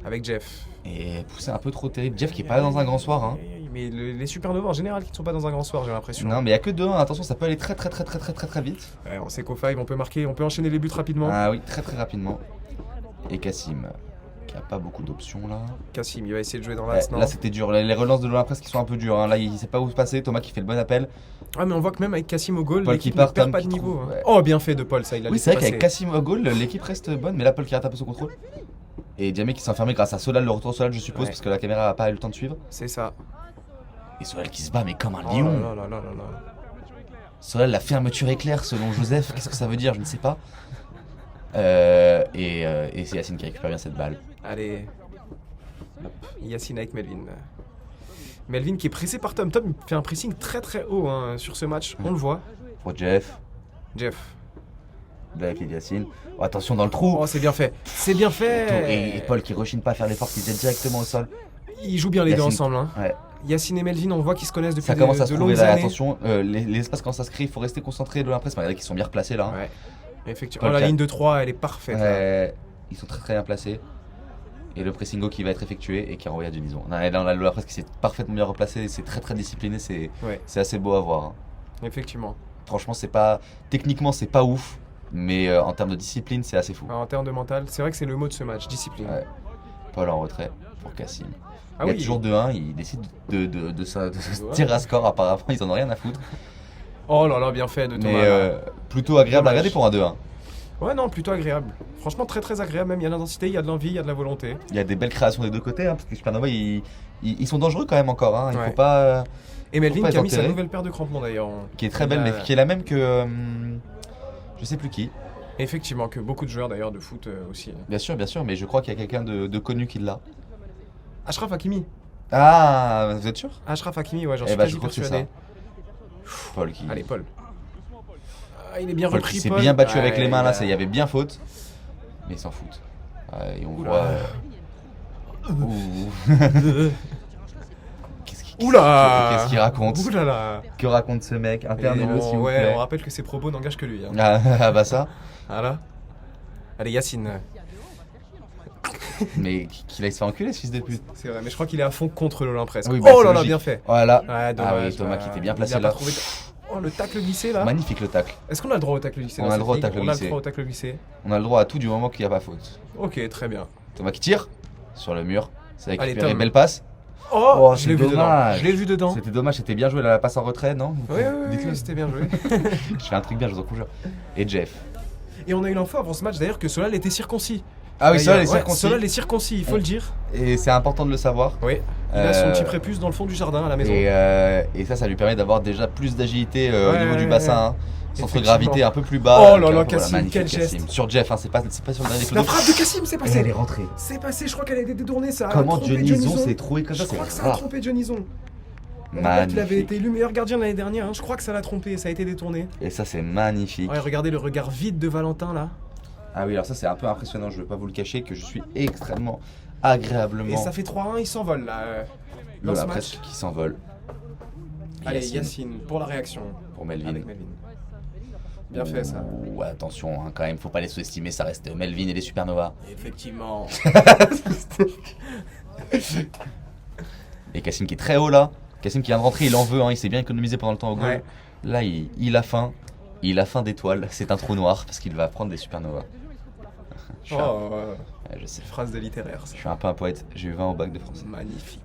Avec Jeff.
Et poussé un peu trop terrible. Jeff qui est pas dans un grand soir. Hein.
Mais les Supernovas en général qui ne sont pas dans un grand soir, j'ai l'impression.
Non, mais il y a que 2-1. Attention, ça peut aller très vite.
Ouais, on sait qu'au 5, on peut marquer, on peut enchaîner les buts rapidement.
Ah oui, très rapidement. Et Cassim qui a pas beaucoup d'options là.
Cassim, il va essayer de jouer dans l'axe, non?
Là c'était dur. Les relances de l'Olympique qui sont un peu dures. Hein. Là, il sait pas où se passer. Thomas qui fait le bon appel.
Ah, mais on voit que même avec Cassim au goal,
Paul
l'équipe
qui
ne
part,
perd
Tom
pas de
qui
niveau.
trouve,
Hein.
ouais.
Oh, bien fait de Paul, ça, il a
Oui,
laissé
c'est vrai
passer.
qu'avec Cassim au goal, l'équipe reste bonne. Mais là, Paul qui rate un peu son contrôle. Et Jamé qui s'est enfermé grâce à Solal, le retour de Solal, je suppose,
Ouais.
parce que la caméra a pas eu le temps de suivre.
C'est ça.
Et Solal qui se bat, mais comme un
Oh
lion.
là là là là là.
Solal, la fermeture éclair, selon Joseph. Qu'est-ce que ça veut dire? Je ne sais pas. Et c'est Yacine qui récupère bien cette balle.
Allez. Hop. Yacine avec Melvin. Melvin qui est pressé par Tom. Tom fait un pressing très haut hein, sur ce match, on le voit.
Pour Jeff.
Jeff.
Là, avec Yacine. Oh, attention dans le trou.
Oh, c'est bien fait. C'est bien fait.
Et Paul qui rechigne pas à faire l'effort, qui jette directement au sol.
Ils jouent bien les deux
Yacine-
ensemble. Hein.
Ouais.
Yacine et Melvin, on voit qu'ils se connaissent depuis
Ça commence à se
de
trouver
longues
là,
années.
attention, les espaces quand ça se crée, il faut rester concentré de l'impression. Regardez qu'ils sont bien replacés là.
Ouais. Effectivement.
Paul
Oh, la
qui a-
ligne de 3, elle est parfaite. là.
Ils sont très bien placés. Et le pressing qui va être effectué et qui est envoyé à Denison. Là, on a le presse qui s'est parfaitement bien replacé, c'est très discipliné,
Ouais,
c'est assez beau à voir. Hein.
effectivement.
Franchement, c'est pas. Techniquement, c'est pas ouf, mais en termes de discipline, c'est assez fou.
En termes de mental, c'est vrai que c'est le mot de ce match, discipline.
Ouais. Paul en retrait pour Cassim.
Ah
Il y a
oui.
toujours 2-1, il décide de se tirer à score apparemment, ils en ont rien à foutre.
Oh là là, bien fait de Thomas.
Mais
là.
plutôt agréable à
Dommage.
regarder pour un 2-1.
Ouais, non, plutôt agréable. Franchement, très agréable. Même, il y a de l'intensité, il y a de l'envie, il y a de la volonté.
Il y a des belles créations des deux côtés, hein, parce que les Supernova, ils sont dangereux quand même encore. Hein. Il
Ouais.
faut pas.
Et Melvin
pas
qui a mis sa
enterrer.
nouvelle paire de crampons d'ailleurs.
Qui est très
Il
belle,
a-
mais qui est la même que. Je sais plus qui.
Effectivement, que beaucoup de joueurs d'ailleurs de foot aussi.
Bien sûr, mais je crois qu'il y a quelqu'un de connu qui l'a.
Ashraf Hakimi.
Ah, vous êtes sûr?
Ashraf Hakimi, ouais, j'en
Eh
suis
bah,
quasi
je crois que c'est
persuadé.
Paul qui.
Allez, Paul. Ah, il est bien
Paul
repris,
qui s'est
Paul.
bien battu avec
Ouais,
les mains là,
il a-
il y avait bien faute. Mais ils s'en foutent. Et on
Oula.
voit. Ouh. Qu'est-ce qu'il raconte?
Ouh là là.
Que raconte ce mec?
Et
Internez-le s'il vous
ouais,
plaît.
on rappelle que ses propos n'engagent que lui. Hein.
Ah bah ça.
Voilà. Allez, Yacine.
Mais qu'il aille se faire enculer ce fils de pute.
C'est vrai, mais je crois qu'il est à fond contre l'Olympresque.
Oui, bah,
Oh
c'est
là là,
logique.
bien fait.
Voilà.
Ouais, dommage,
Ah oui, Thomas qui était bien placé
il a pas
là.
trouvé- Oh, le tacle glissé là.
Magnifique le tacle.
Est-ce qu'on a le droit au tacle glissé
On
dans
a le
cette
droit au
ligue
tacle
On a
glissé.
le droit au tacle glissé.
On a le droit à tout du moment qu'il n'y a pas faute.
Ok, très bien.
Thomas qui tire sur le mur. C'est
Allez,
récupéré,
Tom.
belle passe.
Oh,
Oh,
je
c'est
l'ai vu dedans.
dommage.
Je l'ai vu dedans.
C'était dommage, c'était bien joué la passe en retrait, non?
Oui,
Dites-le.
c'était bien joué.
Je fais un truc bien, je vous en conjure. Et Jeff.
Et on a eu l'info avant ce match d'ailleurs que Solal était circoncis.
Ah oui,
D'ailleurs,
Solal est
ouais,
circoncis.
Solal est circoncis, il faut le dire.
Et c'est important de le savoir.
Oui. Il a son
Euh,
petit prépuce dans le fond du jardin à la maison.
Et ça lui permet d'avoir déjà plus d'agilité au
Ouais,
niveau du
ouais,
bassin.
ouais.
Hein. Centre de
Effectivement.
gravité un peu plus bas.
Oh là là,
Voilà,
Cassim,
magnifique,
quel
Cassim.
geste.
Sur Jeff, hein, c'est pas sur le dernier
La
photo.
frappe de Cassim, c'est
Et
passé.
elle est rentrée.
C'est passé, je crois qu'elle a été détournée ça. a
Comment
trompé
Dionison s'est trouvé comme
Je
ça, c'est
crois que ça a
rare.
trompé Dionison. On rappelle qu'il avait
Magnifique.
été élu meilleur gardien de l'année dernière, hein. Je crois que ça l'a trompé, ça a été détourné.
Et ça, c'est magnifique.
Ouais, regardez le regard vide de Valentin là.
Ah oui, alors ça, c'est un peu impressionnant. Je vais pas vous le cacher que je suis extrêmement agréablement.
Et ça fait 3-1, il s'envole là. Dans ce
la
match.
presse qui s'envole.
Allez, Yacine, pour la réaction.
Pour Melvin.
Avec Melvin. Bien fait ça.
Ouh, attention, hein, quand même, faut pas les sous-estimer, ça reste Melvin et les Supernovas.
Effectivement.
Et Cassim qui est très haut là. Cassim qui vient de rentrer, il en veut, hein, il s'est bien économisé pendant le temps au goal.
Ouais.
Là, il a faim. Il a faim d'étoiles. C'est un trou noir parce qu'il va prendre des Supernovas. Je suis, un,
Oh,
ouais, je sais.
phrase de littéraire,
Je
ça.
suis un peu un poète, j'ai eu 20 au bac de français.
Magnifique.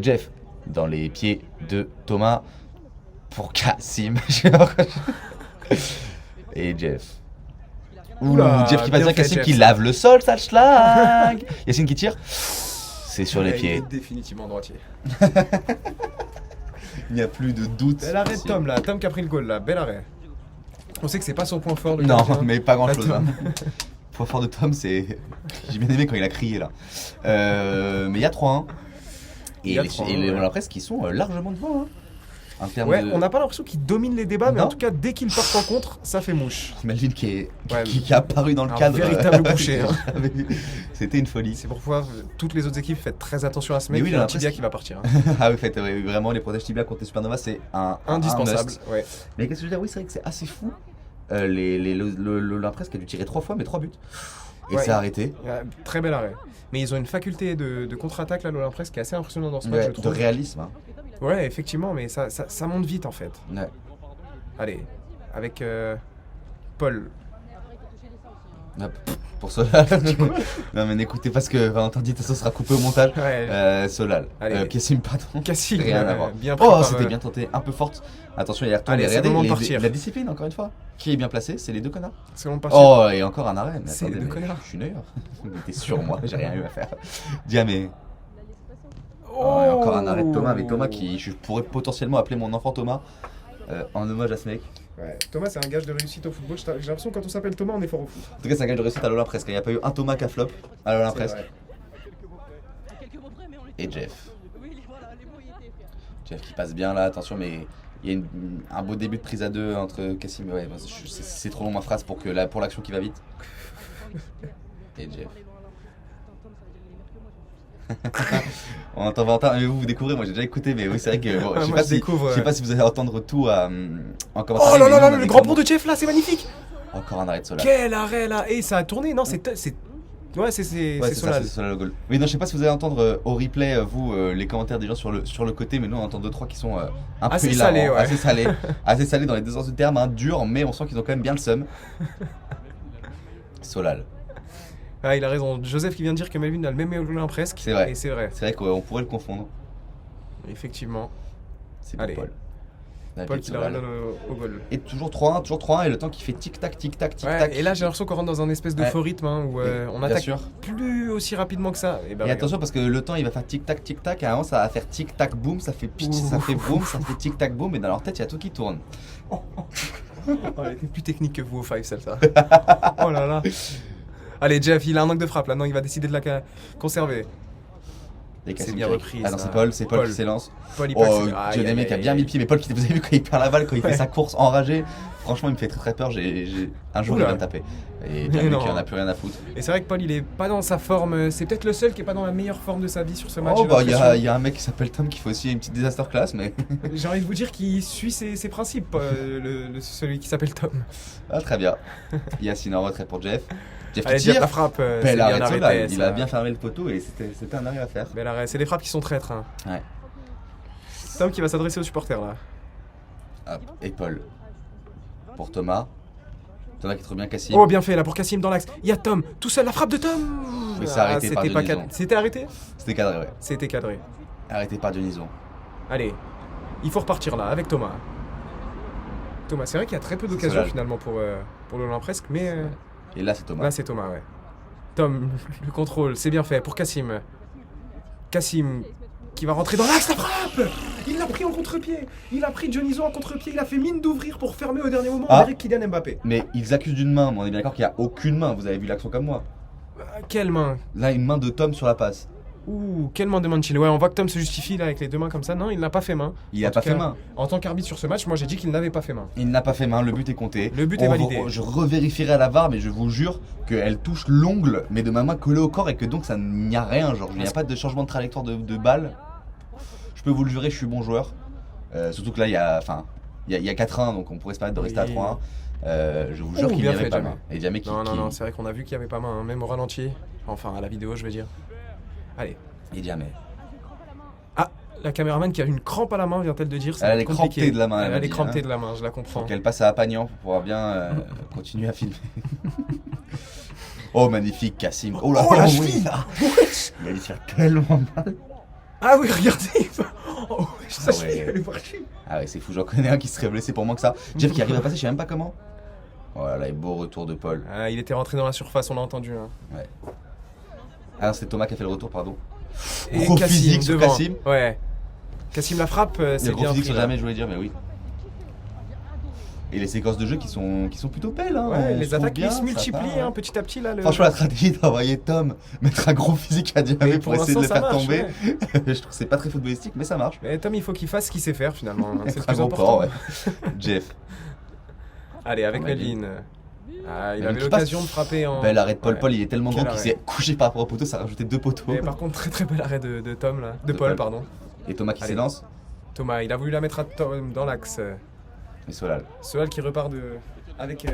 Jeff, dans les pieds de Thomas pour Kassim. Et Jeff. Ouh,
Oula,
Jeff qui passe
bien
bien,
fait,
Kassim
Jeff.
qui lave le sol, ça schlag. Yacine qui tire. C'est sur les
Ouais,
pieds.
Il est définitivement droitier.
Il n'y a plus de doute.
Bel arrêt de
possible.
Tom là, Tom qui a pris le goal là, bel arrêt. On sait que c'est pas son point fort le
Non,
gardien.
mais pas grand chose.
Tom.
Point fort de Tom, c'est. J'ai bien aimé quand il a crié là. Mais il y a 3-1.
Il y a
Et
3-1,
les
ouais.
Olympiques qui sont largement devant. Hein, en termes
Ouais,
de.
on n'a pas l'impression qu'il domine les débats, mais
Non.
en tout cas, dès qu'il part en contre, ça fait mouche.
Melvin
Ouais,
qui est apparu dans le
un
cadre.
véritable boucher, hein.
J'avais vu. C'était une folie.
C'est pourquoi toutes les autres équipes faites très attention à ce mec.
Mais oui,
il y a
il
un
a
tibia
presque-
qui va partir. Hein.
Ah oui, faites vraiment les protèges tibia contre les Supernova, c'est un
Indispensable.
must.
Ouais.
Mais qu'est-ce que je veux dire? Oui, c'est vrai que c'est assez fou. L'Olympique a dû tirer 3 fois, mais 3 buts. Et
Ouais.
ça a arrêté.
Très bel arrêt. Mais ils ont une faculté de contre-attaque là, l'Olympique, qui est assez impressionnante dans ce match,
Ouais,
je
de
trouve.
réalisme. Hein.
Ouais, effectivement, mais ça monte vite en fait.
Ouais.
Allez, avec Paul.
Hop, pour Solal. Non, mais n'écoutez pas ce que Valentin dit, ça sera coupé au montage.
Ouais.
Solal.
Allez.
Kassim, pardon.
Cassie,
Rien à voir.
bien pris
Oh,
par,
c'était bien tenté, un peu forte. Attention, il est retourné.
Allez, c'est le moment de partir.
La discipline, encore une fois. Qui est bien placé? C'est les deux connards.
C'est bon de partir.
Oh, et encore un arrêt. Mais
C'est
attendez,
les deux
mais
connards.
je suis meilleur. T'es sûr, moi, j'ai rien eu à faire. Diamé. Oh, et encore un arrêt de Thomas, mais Thomas qui je pourrais potentiellement appeler mon enfant Thomas en hommage à ce mec.
Ouais, Thomas, c'est un gage de réussite au football. J'ai l'impression que quand on s'appelle Thomas, on est fort au foot.
En tout cas, c'est un gage de réussite à l'Olympresque. Il n'y a pas eu un Thomas qu'à flop à
C'est
l'Olympresque.
vrai.
Et Jeff. Jeff qui passe bien là, attention, mais il y a un beau début de prise à deux entre Kassim. Ouais, c'est trop long ma phrase pour l'action qui va vite. Et Jeff. On entend Valentin, mais vous découvrez, moi j'ai déjà écouté, mais oui, c'est vrai que bon,
Ah,
je sais
moi,
pas
je
si,
découvre,
je sais
ouais.
pas si vous allez entendre tout en commentaire.
Oh là
mais
là
nous,
là,
on a
le
des
grand
grands
pont de Jeff là, c'est magnifique!
mots. Encore un arrêt de Solal.
Quel arrêt là! Et ça a tourné, non? C'est. Ouais, c'est
Ouais, c'est ça,
Solal.
c'est Solal au goal. Oui, non, je sais pas si vous allez entendre au replay, vous, les commentaires des gens sur le côté, mais nous on entend 2-3 qui sont un peu
Assez
hilarants,
salés, ouais.
assez salés, assez salés dans les deux sens du terme, hein, dur, mais on sent qu'ils ont quand même bien le seum. Solal.
Ah, il a raison. Joseph qui vient de dire que Melvin a le même éolien presque.
C'est vrai.
Et c'est vrai,
C'est vrai qu'on pourrait le confondre.
effectivement.
C'est pour
Allez.
Paul. La
Paul
vie de
qui la
Solal.
redonne au goal.
Et toujours 3-1, et le temps qui fait tic-tac, tic-tac, tic-tac.
Ouais, et là, j'ai l'impression qu'on rentre dans un espèce de
Ouais.
faux rythme hein, où on
Bien
attaque
sûr.
plus aussi rapidement que ça. Et, ben,
Et attention parce que le temps il va faire tic-tac, tic-tac, et avant ça va faire tic-tac, boum, ça fait pitch, ça fait boum, ça fait tic-tac, boum, et dans leur tête il y a tout qui tourne.
Oh, elle était plus technique que vous au 5 celle-là. Oh là là. Allez, Jeff, il a un angle de frappe là. Non, il va décider de la conserver.
Et
C'est
Kassim
bien
qui-
repris,
Ah non,
ça.
c'est Paul qui s'élance.
Paul, il
Oh,
passe. Aïe,
John
aïe,
Aimé qui a
aïe,
bien mis le pied, mais Paul qui, vous avez vu quand il perd la balle, quand il fait
Ouais.
sa course enragée, franchement il me fait très très peur, un jour il
Oula.
va me taper. Et
Mais
John Aimé
non.
qui en a plus rien à foutre.
Et c'est vrai que Paul, il est pas dans sa forme. C'est peut-être le seul qui est pas dans la meilleure forme de sa vie sur ce match.
Oh
j'ai
bah il
l'impression.
y a un mec qui s'appelle Tom qui fait aussi une petite disaster class, mais
J'ai envie de vous dire qu'il suit ses principes, celui qui s'appelle Tom.
ah, très bien. Yacine en retrait pour Jeff. Jeff qui
Allez, Jeff,
tire.
la frappe.
Bel
C'est bien
arrêt de
arrêté,
Solal. Il
ça.
a bien fermé le poteau et c'était un arrêt à faire.
Bel arrêt. C'est des frappes qui sont traîtres. Hein.
Ouais.
Tom qui va s'adresser aux supporters là.
Hop, et Paul. Pour Thomas. Thomas qui est trop bien Kassim.
Oh, bien fait là pour Kassim dans l'axe. Il y a Tom, tout seul, la frappe de Tom.
Oui, c'est arrêté par
c'était pas
Denison.
C'était arrêté.
C'était cadré, ouais.
C'était cadré.
Arrêté par Dionison.
Allez, il faut repartir là avec Thomas. Thomas, c'est vrai qu'il y a très peu d'occasions
Solal.
finalement pour l'Olympresque, mais
Et là, c'est Thomas.
là c'est Thomas, ouais. Tom, le contrôle, c'est bien fait pour Kassim. Kassim qui va rentrer dans l'axe, la frappe. Il l'a pris en contre-pied. Il a pris Dioniso en contre-pied. Il a fait mine d'ouvrir pour fermer au dernier moment.
Ah.
On dirait Kylian Mbappé.
Mais ils accusent d'une main, mais on est bien d'accord qu'il n'y a aucune main. Vous avez vu l'action comme moi.
Quelle main.
Là, une main de Tom sur la passe.
Ouh, quelle main de Mancini. Ouais, on voit que Tom se justifie là avec les deux mains comme ça. Non, il n'a pas fait main.
Il
En
n'a pas
tout
fait
cas,
main.
En tant qu'arbitre sur ce match, moi j'ai dit qu'il n'avait pas fait main.
Il n'a pas fait main, le but est compté.
Le but est validé.
Je revérifierai à la VAR, mais je vous jure qu'elle touche l'ongle, mais de ma main collée au corps, et que donc ça n'y a rien. Genre, il n'y a pas de changement de trajectoire de balle. Je peux vous le jurer, je suis bon joueur. Surtout que là, il y a 4-1, donc on pourrait se permettre de rester
Oui.
à 3-1. Je vous jure
Oh,
qu'il n'y
bien
avait
fait,
pas
Jamé.
main. Et Jamé qui.
Non, c'est vrai qu'on a vu qu'il n'y avait pas main, hein, même au ralenti. Enfin, à la vidéo, je veux dire. Allez.
Et Jamé.
Ah, la caméraman qui a une crampe à la main, vient-elle de dire. Ça
Elle
va
a
être
les
compliqué.
crampetées de la main, elle
Elle
m'a
a les
dit,
crampetées
hein.
de la main, je la comprends.
Faut qu'elle passe à Apagnan pour pouvoir bien continuer à filmer. Oh, magnifique, Cassim. Oh là
Oh, la
oui.
cheville Wesh.
Il allait se faire tellement mal.
Ah oui, regardez. Oh, sa
Ah
cheville,
ouais.
elle est partie.
Ah ouais, c'est fou, j'en connais un qui serait blessé pour moins que ça. Jeff qui arrive à passer, je sais même pas comment. Voilà, et beau retour de Paul.
Ah, il était rentré dans la surface, on l'a entendu. Hein.
Ah non, c'est Thomas qui a fait le retour, pardon.
Et
Gros
Cassim
physique sur
devant.
Cassim.
Ouais. Cassim la frappe,
Il y a
c'est
le gros
bien
physique
pris,
sur
là.
jamais, je voulais dire, mais oui. Et les séquences de jeu qui sont plutôt belles. Hein.
Ouais,
On
les
se
attaques
trouve bien,
qui se
ça
multiplient
part,
hein, petit à petit là.
Franchement, la stratégie d'envoyer Tom mettre un gros physique à Diamé
Mais
pour
pour
essayer de le
l'instant,
faire
ça
tomber,
marche,
je trouve que c'est pas très footballistique, mais ça marche.
Mais Tom, il faut qu'il fasse ce qu'il sait faire finalement. hein, C'est le
Être un
plus
gros
important.
porc, ouais. Jeff.
Allez, avec
Melvin.
Melvin. Ah, il
Melvin
avait
qui
l'occasion de frapper en.
Bel arrêt de Paul.
Ouais.
Paul, il est tellement
Quel
grand qu'il
arrêt.
s'est couché par rapport au poteau, ça a rajouté 2 poteaux.
Mais par contre, très très bel arrêt de Tom là. De
De
Paul,
Paul.
pardon.
Et Thomas qui
Allez.
s'élance.
Thomas, il a voulu la mettre à Tom dans l'axe.
Et Solal.
Solal qui repart de. Avec.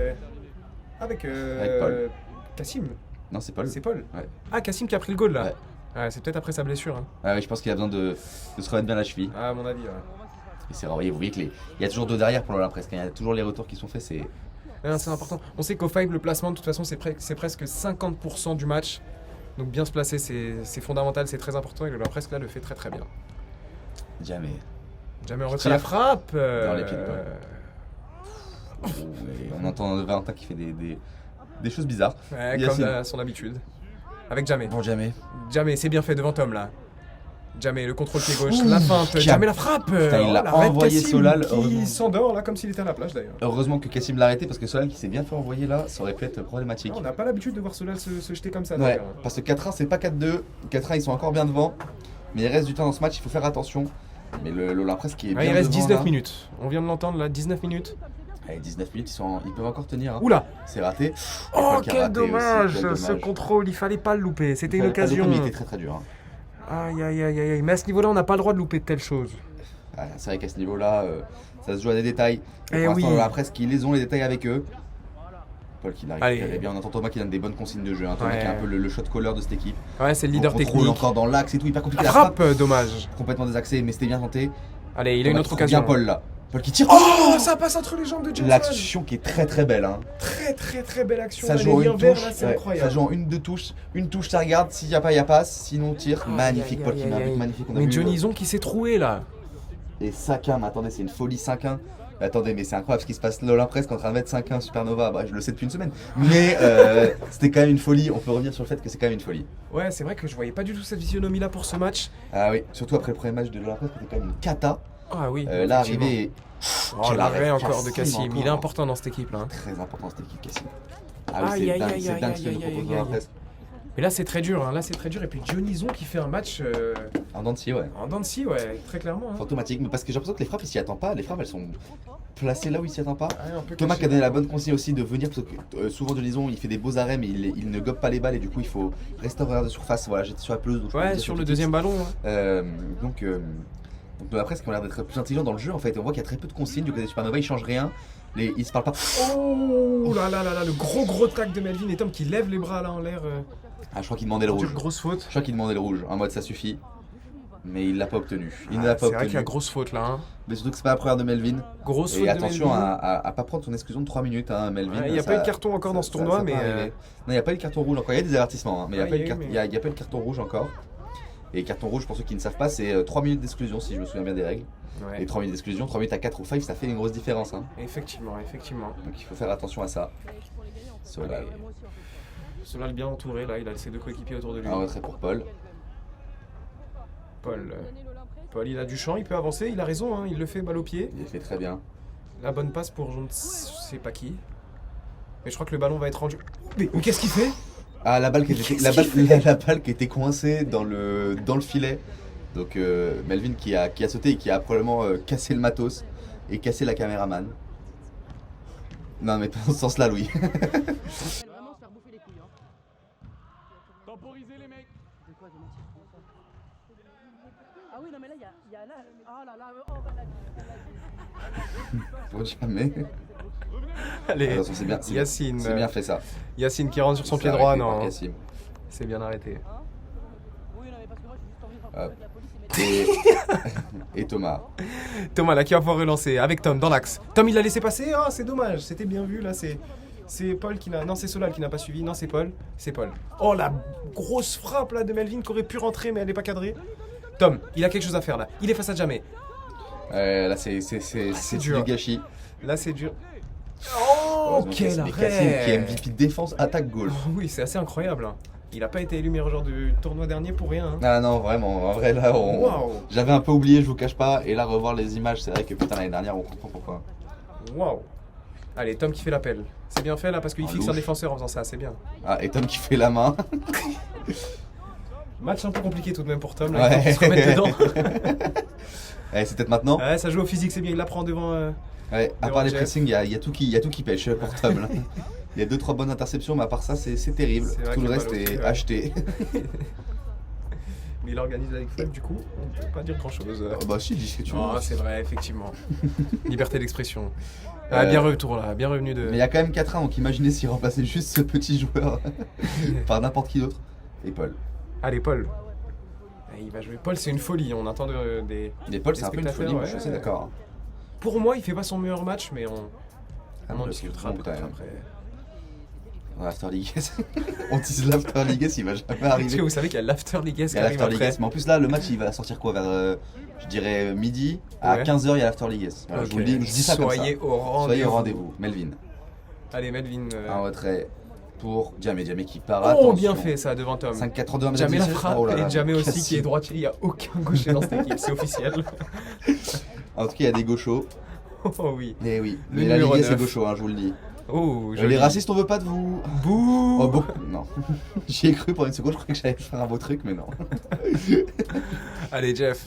Avec
Paul.
Cassim.
Non, c'est Paul.
C'est Paul.
Ouais.
Ah, Cassim qui a pris le goal là.
Ouais.
Ouais, c'est peut-être après sa blessure. Hein.
Ah oui, je pense qu'il a besoin de se remettre bien la cheville.
Ah, à mon avis, ouais.
Et c'est renvoyé, vous voyez qu'il y a toujours 2 derrière pour l'Olympique. Il y a toujours les retours qui sont faits, c'est.
Ouais, c'est important. On sait qu'au 5, le placement, de toute façon, c'est presque 50% du match. Donc bien se placer, c'est fondamental, c'est très important. Et le presque là le fait très très bien.
Jamais.
Jamais en retrait
Tire.
la frappe.
Dans les pieds de Paul. Oh, et on entend Valentin qui fait des choses bizarres.
Ouais,
Yacine.
comme à son habitude. Avec Jamais.
Bon, jamais.
Jamais, c'est bien fait devant Tom là. Jamais, le contrôle pied gauche,
Ouh,
la feinte,
qui a-
Jamais la frappe.
il l'a
l'arrêt de
envoyé
Cassim
Solal,
qui
heureusement.
s'endort là comme s'il était à la plage d'ailleurs.
Heureusement que Cassim l'a arrêté parce que Solal qui s'est bien fait envoyer là, ça aurait pu être problématique.
Non, on n'a pas l'habitude de voir Solal se jeter comme ça.
Ouais,
d'ailleurs.
parce que 4-1 c'est pas 4-2. 4-1 ils sont encore bien devant. Mais il reste du temps dans ce match, il faut faire attention. Mais l'Olympique qui est
Ah,
bien
il reste
devant,
19
là.
minutes. On vient de l'entendre là, 19 minutes.
Allez, 19 minutes, ils peuvent encore tenir. Hein.
Oula.
C'est raté.
Oh,
Paul qui a
quel
raté aussi,
dommage,
quel
ce
dommage.
contrôle, il fallait pas le louper, c'était une
Le premier,
occasion.
il était très très dur. Hein.
Aïe aïe aïe aïe aïe, mais à ce niveau-là, on n'a pas le droit de louper de telles choses.
Ah, c'est vrai qu'à ce niveau-là, ça se joue à des détails. Et
Eh
pour l'instant,
oui.
l'Olympique qui les ont les détails avec eux. Paul qui l'a récupéré
Allez.
bien. On entend Thomas qui donne des bonnes consignes de jeu. Hein. Thomas
Ouais.
qui est un peu le shot caller de cette équipe.
Ouais, c'est le leader
On contrôle
technique.
encore dans l'axe et tout, hyper compliqué.
La
La frappe
frappe, dommage.
complètement désaxé, mais c'était bien tenté.
Allez, il a une
Thomas
autre
qui trouve
occasion.
bien Paul là. Paul qui tire.
Oh, ça passe entre les jambes de James.
L'action qui est très très belle. Hein.
Très très très belle action.
Ça
là,
joue en
les liens
une
verts,
touche.
là, c'est
Ouais,
incroyable.
ça joue en deux touches. Une touche, ça regarde. S'il n'y a pas, il y a passe. Sinon, tire.
Aïe,
Magnifique.
aïe,
Paul qui
aïe,
met un
aïe.
but magnifique. On a
Mais
vu,
Johnnyson qui s'est troué là.
Et 5-1, mais attendez, c'est une folie 5-1. Mais attendez, mais c'est incroyable ce qui se passe. L'Olympique est en train de mettre 5-1 Supernova. Bah, je le sais depuis une semaine. Mais c'était quand même une folie. On peut revenir sur le fait que c'est quand même une folie.
Ouais, c'est vrai que je voyais pas du tout cette physionomie là pour ce match.
Ah oui, surtout après le premier match de l'Olympique, c'était quand même une cata.
Ah oui.
Là,
effectivement.
arrivé.
Oh,
Quel
l'arrêt
arrêt
encore de
Cassim,
Cassim.
encore.
Il est important dans cette équipe là. hein.
Très important cette équipe, Cassim. Ah
Aïe,
oui, c'est
aïe,
dingue,
aïe,
c'est
aïe,
dingue ce que
aïe,
nous
aïe,
propose
aïe,
l'Olympique.
Mais là c'est très dur, hein. Là c'est très dur. Et puis Johnnyson qui fait un match
En dents de scie, ouais.
en dents de scie, ouais, très clairement. hein.
Fantomatique, mais parce que j'ai l'impression que les frappes, il s'y attend pas. Les frappes, elles sont placées là où il s'y attend pas.
Ouais, un peu
Thomas qui
caché.
a donné la bonne consigne aussi de venir, parce que souvent Johnnyson il fait des beaux arrêts, mais il ne gobe pas les balles et du coup il faut rester en regard de surface. Voilà, j'étais sur la pelouse. donc je peux
Ouais,
dire
sur
que
le
tu
deuxième ballon. hein.
Donc après, ce qui ont l'air d'être plus intelligent dans le jeu en fait. On voit qu'il y a très peu de consignes. Du côté de Supernova, ils changent rien. Ils se parlent pas.
Oh là là là là, le gros tac de Melvin et Tom qui lève les bras là en l'air.
Ah, je crois qu'il demandait le
Pour dire
rouge.
grosse faute.
Je crois qu'il demandait le rouge. En mode ça suffit. Mais il l'a pas obtenu. Il ne l'a pas
C'est vrai
obtenu.
qu'il y a grosse faute là. Hein.
Mais surtout que c'est pas la première de Melvin.
Grosse faute
Et attention
de Melvin.
à pas prendre son exclusion de 3 minutes, hein, Melvin.
Ouais, il n'y a
Ça-
pas eu de carton encore dans ce
ça-
tournoi,
ça
mais.
peut arriver. Non, il n'y a pas eu de carton rouge encore. Il y a des avertissements, hein, mais il n'y
Ouais,
a, pas eu
mais-
il y a pas eu de carton rouge encore. Et carton rouge, pour ceux qui ne savent pas, c'est 3 minutes d'exclusion, si je me souviens bien des règles.
Ouais.
Et 3 minutes d'exclusion, 3 minutes à 4 ou 5, ça fait une grosse différence. Hein.
Effectivement.
Donc il faut faire attention à ça. Solal.
Allez. Solal bien entouré là, il a ses deux coéquipiers autour de lui.
Un retrait pour Paul.
Paul, il a du champ, il peut avancer, il a raison, hein, il le fait balle au pied.
Il fait très bien.
La bonne passe pour je ne sais pas qui. Mais je crois que le ballon va être rendu. Mais qu'est-ce qu'il fait?
Ah, la balle qui était,
Qu'est-ce
la balle,
qu'il fait
la balle qui était coincée dans le filet. Donc Melvin qui a sauté et qui a probablement cassé le matos et cassé la caméraman. Non mais pas dans ce sens-là, Louis.
Vraiment se faire bouffer les couilles.
Temporiser les mecs.
C'est quoi, comment ça? Ah oui, non, mais là, il y a là. Oh là là, oh bah là.
Faut jamais.
Allez,
Attention, c'est bien,
Yacine.
c'est bien fait ça.
Yacine qui rentre sur son
C'est
pied droit,
arrêté par
non.
Cassim.
C'est bien arrêté.
Oui, non, mais parce que moi, j'ai juste envie de
Ah.
rappeler la police
Et Thomas.
Thomas là qui va pouvoir relancer avec Tom dans l'axe. Tom il l'a laissé passer, oh c'est dommage, c'était bien vu là, c'est C'est Paul qui n'a... Non, c'est Solal qui n'a pas suivi. Non, c'est Paul. C'est Paul. Oh, la grosse frappe là de Melvin qui aurait pu rentrer, mais elle n'est pas cadrée. Tom, il a quelque chose à faire là. Il est face à Jamé.
Là, c'est
dur.
du gâchis.
Là, c'est dur. Oh, quel
Mais Cassim qui est
arrêt!
MVP défense, attaque, goal.
Oh, oui, c'est assez incroyable. Hein. Il n'a pas été élu meilleur joueur du tournoi dernier pour rien. Hein.
Ah non, vraiment, en vrai, là,
Waouh!
j'avais un peu oublié, je vous cache pas, et là, revoir les images, c'est vrai que putain, l'année dernière, on comprend pourquoi.
Waouh! Allez, Tom qui fait l'appel. C'est bien fait là parce qu'il
En
fixe un
louche.
défenseur en faisant ça, c'est bien.
Ah, et Tom qui fait la main.
Match un peu compliqué tout de même pour Tom, là, il
Ouais.
faut se remettre dedans.
Eh, c'est peut-être maintenant.
Ouais, ça joue au physique, c'est bien, il la prend devant.
Ouais, à
devant
part les
Jeff.
pressings, il y a tout qui pêche pour Tom. Là. Il y a 2-3 bonnes interceptions, mais à part ça, c'est terrible.
C'est vrai
Tout le
qu'il y a
reste
mal au pied,
est
ouais.
acheté.
Mais il organise avec Fred, du coup, on ne peut pas dire grand chose.
Bah, si, dis ce que tu veux.
Oh, c'est vrai, effectivement. Liberté d'expression. Ah, bien retour là, bien revenu de.
Mais il y a quand même 4-1, donc imaginez s'il remplaçait juste ce petit joueur par n'importe qui d'autre. Et Paul.
Allez, Paul. Il va jouer. Paul, c'est une folie, on attend des.
Et Paul,
des
c'est un peu une
spectateurs,
folie, moi, je
ouais.
suis assez d'accord.
Pour moi, il fait pas son meilleur match, mais on.
Ah,
on
moi,
en
je
discutera
trouve
peut-être
quand même.
après.
Dans l'After League, on tease l'After League, il va jamais
Est-ce que
arriver.
vous savez qu'il y a l'After League
Il
qui
y a
arrive
l'After League,
après?
mais en plus là, le match il va sortir quoi vers, je dirais, midi. À
Ouais.
15h, il y a l'After League. Voilà,
Ok.
je vous le dis, je dis ça comme ça.
Soyez au rendez-vous.
Soyez au rendez-vous. Melvin.
Allez, Melvin.
Un retrait pour Jamé qui part.
Oh,
Attention.
bien fait ça devant Tom.
5-4-2, mesdames
Jamé
et
la
messieurs.
frappe
Oh là là,
et Jamé aussi
Cassim.
qui est droitier. Il n'y a aucun gaucher dans cette équipe, c'est officiel.
En tout cas, il y a des gauchos.
Oh oui.
Mais oui,
Le
mais la
numéro
Ligue c'est
9.
gaucho, hein, je vous le dis.
Oh,
Les racistes, on veut pas de vous.
Bouh.
Oh bon, non. J'y ai cru pendant une seconde, je croyais que j'allais faire un beau truc, mais non.
Allez, Jeff.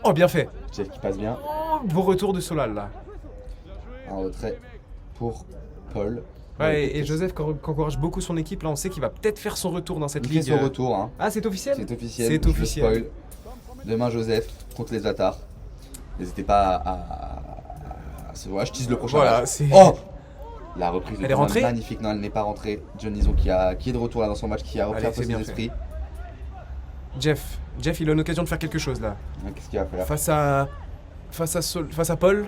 Oh, bien fait.
Jeff qui passe bien.
Oh, beau retour de Solal là.
Un retrait pour Paul.
Ouais, et Joseph qui encourage beaucoup son équipe, là on sait qu'il va peut-être faire son retour dans cette
Il fait
ligue.
son retour, hein.
Ah, c'est officiel?
C'est officiel.
C'est
je le
officiel.
spoil. Demain, Joseph contre les Atars. N'hésitez pas à se voir. Je tease le prochain.
Voilà,
match.
c'est.
Oh, la reprise de
Elle est
Thomas,
rentrée
magnifique. Non, elle n'est pas rentrée. John Nison qui est de retour là dans son match, qui a repris
Allez,
un peu
c'est
ses
bien
esprits.
Jeff, il a une occasion de faire quelque chose là.
Qu'est-ce qu'il va faire?
Face à Paul,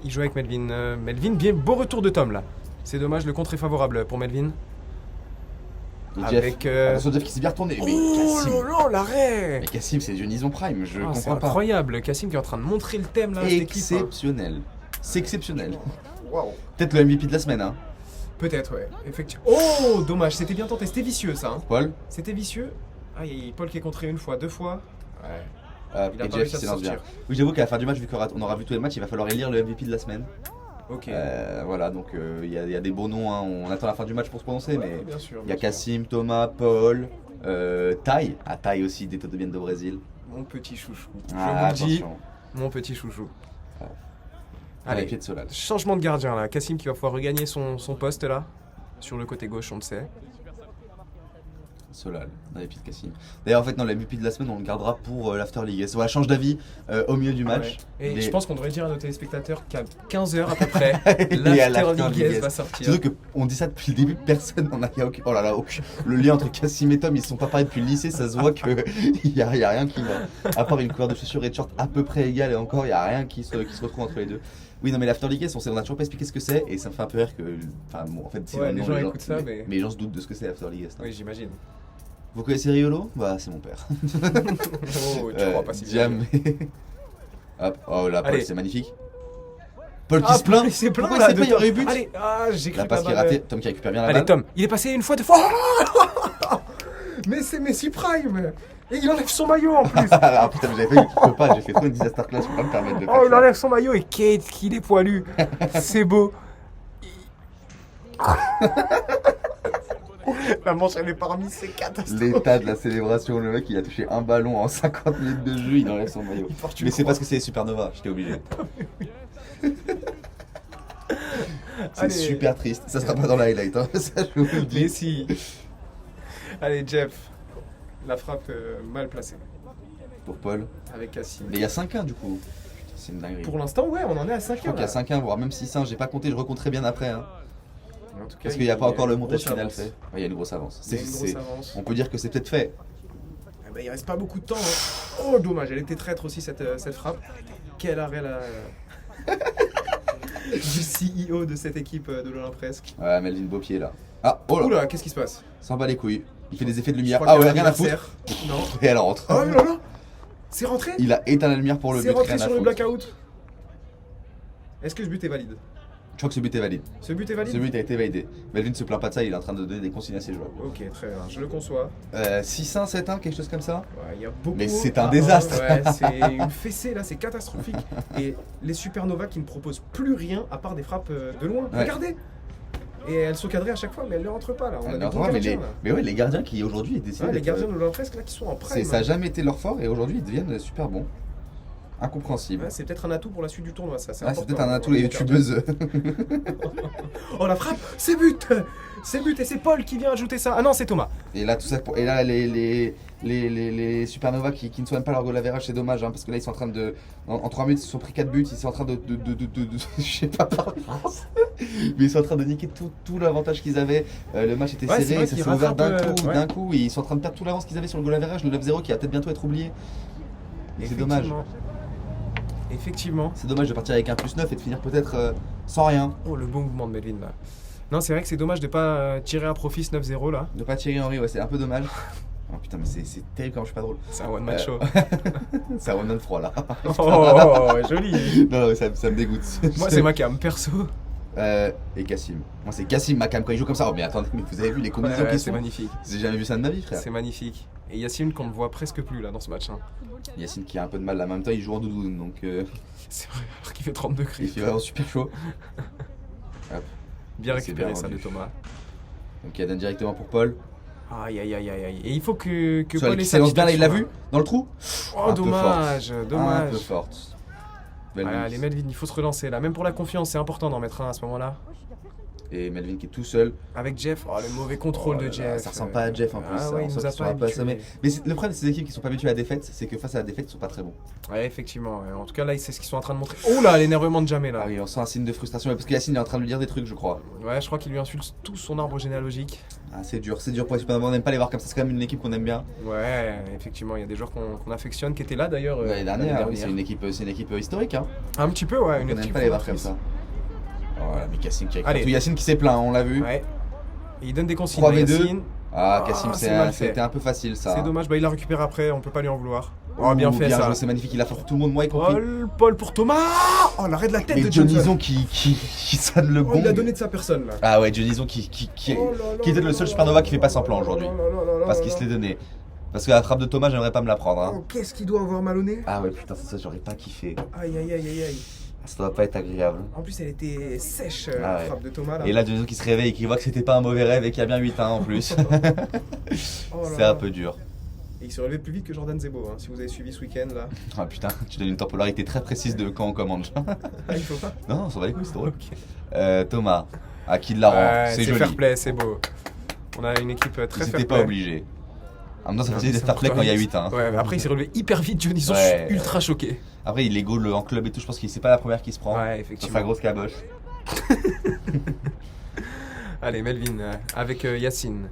il joue avec Melvin. Melvin, bien beau retour de Tom là. C'est dommage, le contre est favorable pour Melvin.
Et
Avec,
attention, Jeff qui s'est bien retourné. Mais
Oh
Cassim,
là là, l'arrêt!
mais Cassim, c'est John Nison Prime. Je
Ah, c'est
comprends pas.
incroyable, Cassim qui est en train de montrer le thème là, cette équipe. hein.
Exceptionnel. C'est exceptionnel.
Waouh.
Peut-être le MVP de la semaine, hein.
Peut-être, ouais, effectivement. Oh, dommage, c'était bien tenté, c'était vicieux ça. Hein.
Paul.
C'était vicieux. Ah, il y a Paul qui est contré une fois, deux fois. Ouais. Il a
Et
pas
Jeff
réussi
qui
à se
s'élance bien.
sortir.
Oui, j'avoue qu'à la fin du match, vu qu'on aura vu tous les matchs, il va falloir élire le MVP de la semaine.
Ok.
Voilà, donc il y a des beaux noms. Hein. On attend la fin du match pour se prononcer,
Ouais,
mais
bien sûr.
il y a
bien sûr.
Cassim, Thomas, Paul, Tai. Ah, Tai aussi, des de Bienne do Brésil.
Mon petit chouchou.
Ah,
Je vous le dis,
attention.
mon petit chouchou.
À les
Allez,
pieds de Solal.
changement de gardien là. Cassim qui va pouvoir regagner son poste là. Sur le côté gauche, on le sait.
Solal, dans les pieds de Cassim. D'ailleurs, en fait, non, le MVP de la semaine, on le gardera pour l'After League. Voilà, change d'avis au milieu du match.
Ouais. Et
Les-
je pense qu'on devrait dire à nos téléspectateurs qu'à 15h à peu près,
Il y a
l'After
l'After
League
League
va sortir.
Surtout qu'on dit ça depuis le début, personne n'en a. Y a aucun... Oh là là, le lien entre Cassim et Tom, ils se sont pas parlé depuis le lycée, ça se voit qu'il y a rien qui va. À part une couleur de chaussures et de short à peu près égale, et encore, il y a rien qui se retrouve entre les deux. Oui, non, mais l'After League, on a toujours pas expliqué ce que c'est, et ça me fait un peu rire que. Enfin, bon, en fait, si
Ouais,
maintenant,
les gens écoutent ça, mais-
les gens se doutent de ce que c'est l'After League.
Oui, j'imagine.
Vous connaissez Riolo? Bah, c'est mon père.
Oh, tu crois pas si bien.
Jam. Hop, oh là, Paul,
Allez.
c'est magnifique. Paul qui
Ah,
se plaint.
il s'est plaint
Pourquoi
là,
il s'est plaint?
de
Il y aurait eu
Tom.
but.
Allez, j'ai cru
La
que
passe qui est
balle-
ratée, Tom qui récupère bien la
Allez,
balle.
Tom, il est passé une fois, deux fois. Mais c'est Messi Prime. Et il enlève son maillot en plus.
Ah putain, mais j'avais fait, je peux pas, j'ai fait trop une disaster class, je peux pas me permettre de faire
Oh, il
ça.
enlève son maillot et Kate, qu'il est poilu. C'est beau. La manche, elle est parmi, c'est catastrophique.
L'état de la célébration, le mec il a touché un ballon en 50 minutes de jeu, il enlève son maillot.
Il porte une
Mais c'est
croix.
parce que c'est les Supernova, j'étais obligé. C'est
Allez.
super triste, ça sera pas dans la highlight, hein. Ça je vous le dis.
Mais si. Allez, Jeff. La frappe mal placée.
Pour Paul.
Avec Cassim.
Mais il y a 5-1 du coup. Putain, c'est une dinguerie.
Pour l'instant, ouais, on en est à 5
Je crois qu'il y a 5-1, voire même 6-1, j'ai pas compté, je recompterai bien après. Hein.
En tout cas,
Parce qu'il n'y a pas encore le
une
montage
grosse
final
avance.
fait. Ouais, il y a une grosse avance.
Il y a une grosse avance.
On peut dire que c'est peut-être fait.
Eh ben, il reste pas beaucoup de temps. Hein. Oh, dommage, elle était traître aussi cette frappe. Quel arrêt là. du CEO de cette équipe de l'Olympresque.
Ouais, Melvin Beaupied là. Ah, oh là,
Oula, qu'est-ce qui se passe?
s'en bat les couilles. Il fait des effets de
Je
lumière.
crois
Ah
qu'il y
ouais,
a
rien
un
à foutre.
anniversaire. Non.
Et elle rentre.
Oh là là. C'est rentré?
Il a éteint la lumière pour le
C'est
but,
rentré
rien à
sur le
foutre.
blackout. Est-ce que ce but est valide?
Je crois que ce but est valide.
Ce but est valide?
Ce but a été validé. Melvin se plaint pas de ça, il est en train de donner des consignes à ses joueurs.
Ok, très bien, je le conçois.
6-1, 7-1, quelque chose comme ça.
Ouais, il y a beaucoup.
Mais c'est un
à
désastre.
Ouais, c'est une fessée là, c'est catastrophique. Et les Supernova qui ne proposent plus rien à part des frappes de loin.
Ouais.
Regardez. Et elles sont cadrées à chaque fois, mais elles ne rentrent pas là. On a des bons
mais,
gardiens, là.
mais ouais, les gardiens qui aujourd'hui décident.
Ouais, les
d'être-
gardiens de l'Olympresque là qui sont en prime.
Ça n'a jamais été leur fort et aujourd'hui ils deviennent super bons. Incompréhensible.
Ouais, c'est peut-être un atout pour la suite du tournoi, ça.
C'est
important,
peut-être un
hein,
atout
pour
les
les
youtubeuses.
Oh la frappe, c'est but. C'est but et c'est Paul qui vient ajouter ça. Ah non, c'est Thomas.
Et là, tout ça et là les Supernova qui ne soignent pas leur goal average, c'est dommage, hein, parce que là ils sont en train de. En 3 minutes, ils se sont pris 4 buts, ils sont en train de je sais pas parler français, mais ils sont en train de niquer tout l'avantage qu'ils avaient. Le match était
Ouais, c'est
serré,
vrai
ça
qu'ils
s'est ouvert
rattrapent, ouais.
d'un coup, et ils sont en train de perdre tout l'avance qu'ils avaient sur le goal average, le 9-0 qui va peut-être bientôt être oublié. Et c'est dommage.
Effectivement.
C'est dommage de partir avec un +9 et de finir peut-être sans rien.
Oh, le bon mouvement de Melvin là. Non, c'est vrai que c'est dommage de pas tirer un profit ce 9-0 là.
De pas Thierry Henry, ouais, c'est un peu dommage. Oh putain, mais c'est terrible quand je suis pas drôle.
C'est un one man show.
C'est un one froid là.
Oh, joli.
Non, ça me dégoûte.
Moi, c'est ma cam, perso.
Et Cassim. Moi, c'est Cassim, ma cam, quand il joue comme ça. Oh, mais attendez, mais vous avez vu les combinaisons
Ouais,
qui
c'est
sont.
magnifique.
J'ai jamais vu ça de ma vie, frère.
C'est magnifique. Et Yacine qu'on ne voit presque plus là dans ce match. Hein.
Yacine qui a un peu de mal là. En même temps, il joue en doudoune donc
C'est vrai, alors qu'il fait 30 degrés.
il fait vraiment super chaud. Hop.
Bien
C'est
récupéré
bien
ça de
rendu.
Thomas.
Donc il donne directement pour Paul.
Aïe aïe aïe aïe aïe. Et il faut que
Soit
Paul ait
qui
sa
s'élance bien là, il l'a
petite
vu dans le trou.
action,
Un
là. Oh
peu
dommage,
Un peu
dommage.
forte. Belle
Voilà,
mise.
les Melvin, il faut se relancer là. Même pour la confiance, c'est important d'en mettre un à ce moment-là.
Et Melvin qui est tout seul.
Avec Jeff, oh le mauvais contrôle
Oh là
de
là,
Jeff.
Ça ressemble pas à Jeff en plus.
Ah ouais,
on
il
sent
nous a
qu'ils sont
pas
un peu assommés.
habitués.
Mais le problème de ces équipes qui sont pas habituées à la défaite, c'est que face à la défaite, ils sont pas très bons.
Ouais, effectivement. Ouais. En tout cas, là, c'est ce qu'ils sont en train de montrer. Oh là, l'énervement de Jamé là.
Ah oui, on sent un signe de frustration parce que Yacine est en train de lui dire des trucs, je crois.
Ouais, je crois qu'il lui insulte tout son arbre généalogique.
Ah, c'est dur pour les Supernova. On n'aime pas les voir comme ça. C'est quand même une équipe qu'on aime bien.
Ouais, effectivement, il y a des joueurs qu'on affectionne, qui étaient là d'ailleurs.
L'année dernière, oui, c'est une équipe historique. Hein.
Un petit peu, ouais,
On
une
n'aime
équipe
pas les voir comme
fondatrice.
ça. Voilà, mais Cassim qui a
Allez.
écrit tout. Yacine qui s'est plaint, on l'a vu.
Ouais. Et il donne des consignes
3v2.
à Yacine.
Ah, Cassim,
Ah, c'est mal fait.
c'était un peu facile ça.
C'est dommage, bah il l'a récupéré après, on peut pas lui en vouloir. Oh, bien
Ouh,
fait ça.
joué, c'est magnifique, il a fait pour tout le monde, moi y compris.
Paul pour Thomas. Oh, l'arrêt de la tête
Mais
de Johnson.
Dionison qui sonne le
Oh,
bon.
il a donné de sa personne là.
Ah ouais, Dionison qui
Oh là là
était le
là
seul
là
Supernova qui fait pas
là
semblant
là
aujourd'hui.
là là là
Parce
là
qu'il se
là.
l'est donné. Parce que la frappe de Thomas, j'aimerais pas me la prendre. Hein.
Oh, qu'est-ce qu'il doit avoir mal au nez.
Ah ouais, putain, ça j'aurais pas kiffé.
Aïe aïe aïe aïe aïe.
Ça doit pas être agréable.
En plus, elle était sèche,
Ah
la
ouais.
frappe de Thomas là.
Et là, Dionison qui se réveille et qui voit que c'était pas un mauvais rêve et qu'il y a bien 8-1 en plus.
Oh là
C'est
là.
un peu dur.
Et il se relevait plus vite que Jordan Zebo, hein, si vous avez suivi ce week-end là.
Ah putain, tu donnes une temporalité très précise de quand on commande.
Ah, il faut pas.
Non, on s'en va les couilles, c'est drôle.
Ok.
Thomas, à qui de la rend,
Ouais,
c'est joli.
fair play, c'est beau. On a une équipe très
Ils
fair
étaient
play.
pas obligés. En même temps, ça
Non,
faisait des
c'est
fair play quand il y a
important.
8-1.
Ouais, mais après il s'est relevé hyper vite, Dionison,
Ouais.
je suis ultra choqué.
Après, il est goal en club et tout, je pense que c'est pas la première qui se prend.
Ouais,
Sur
effectivement.
sa grosse caboche.
Allez, Melvin, avec Yacine.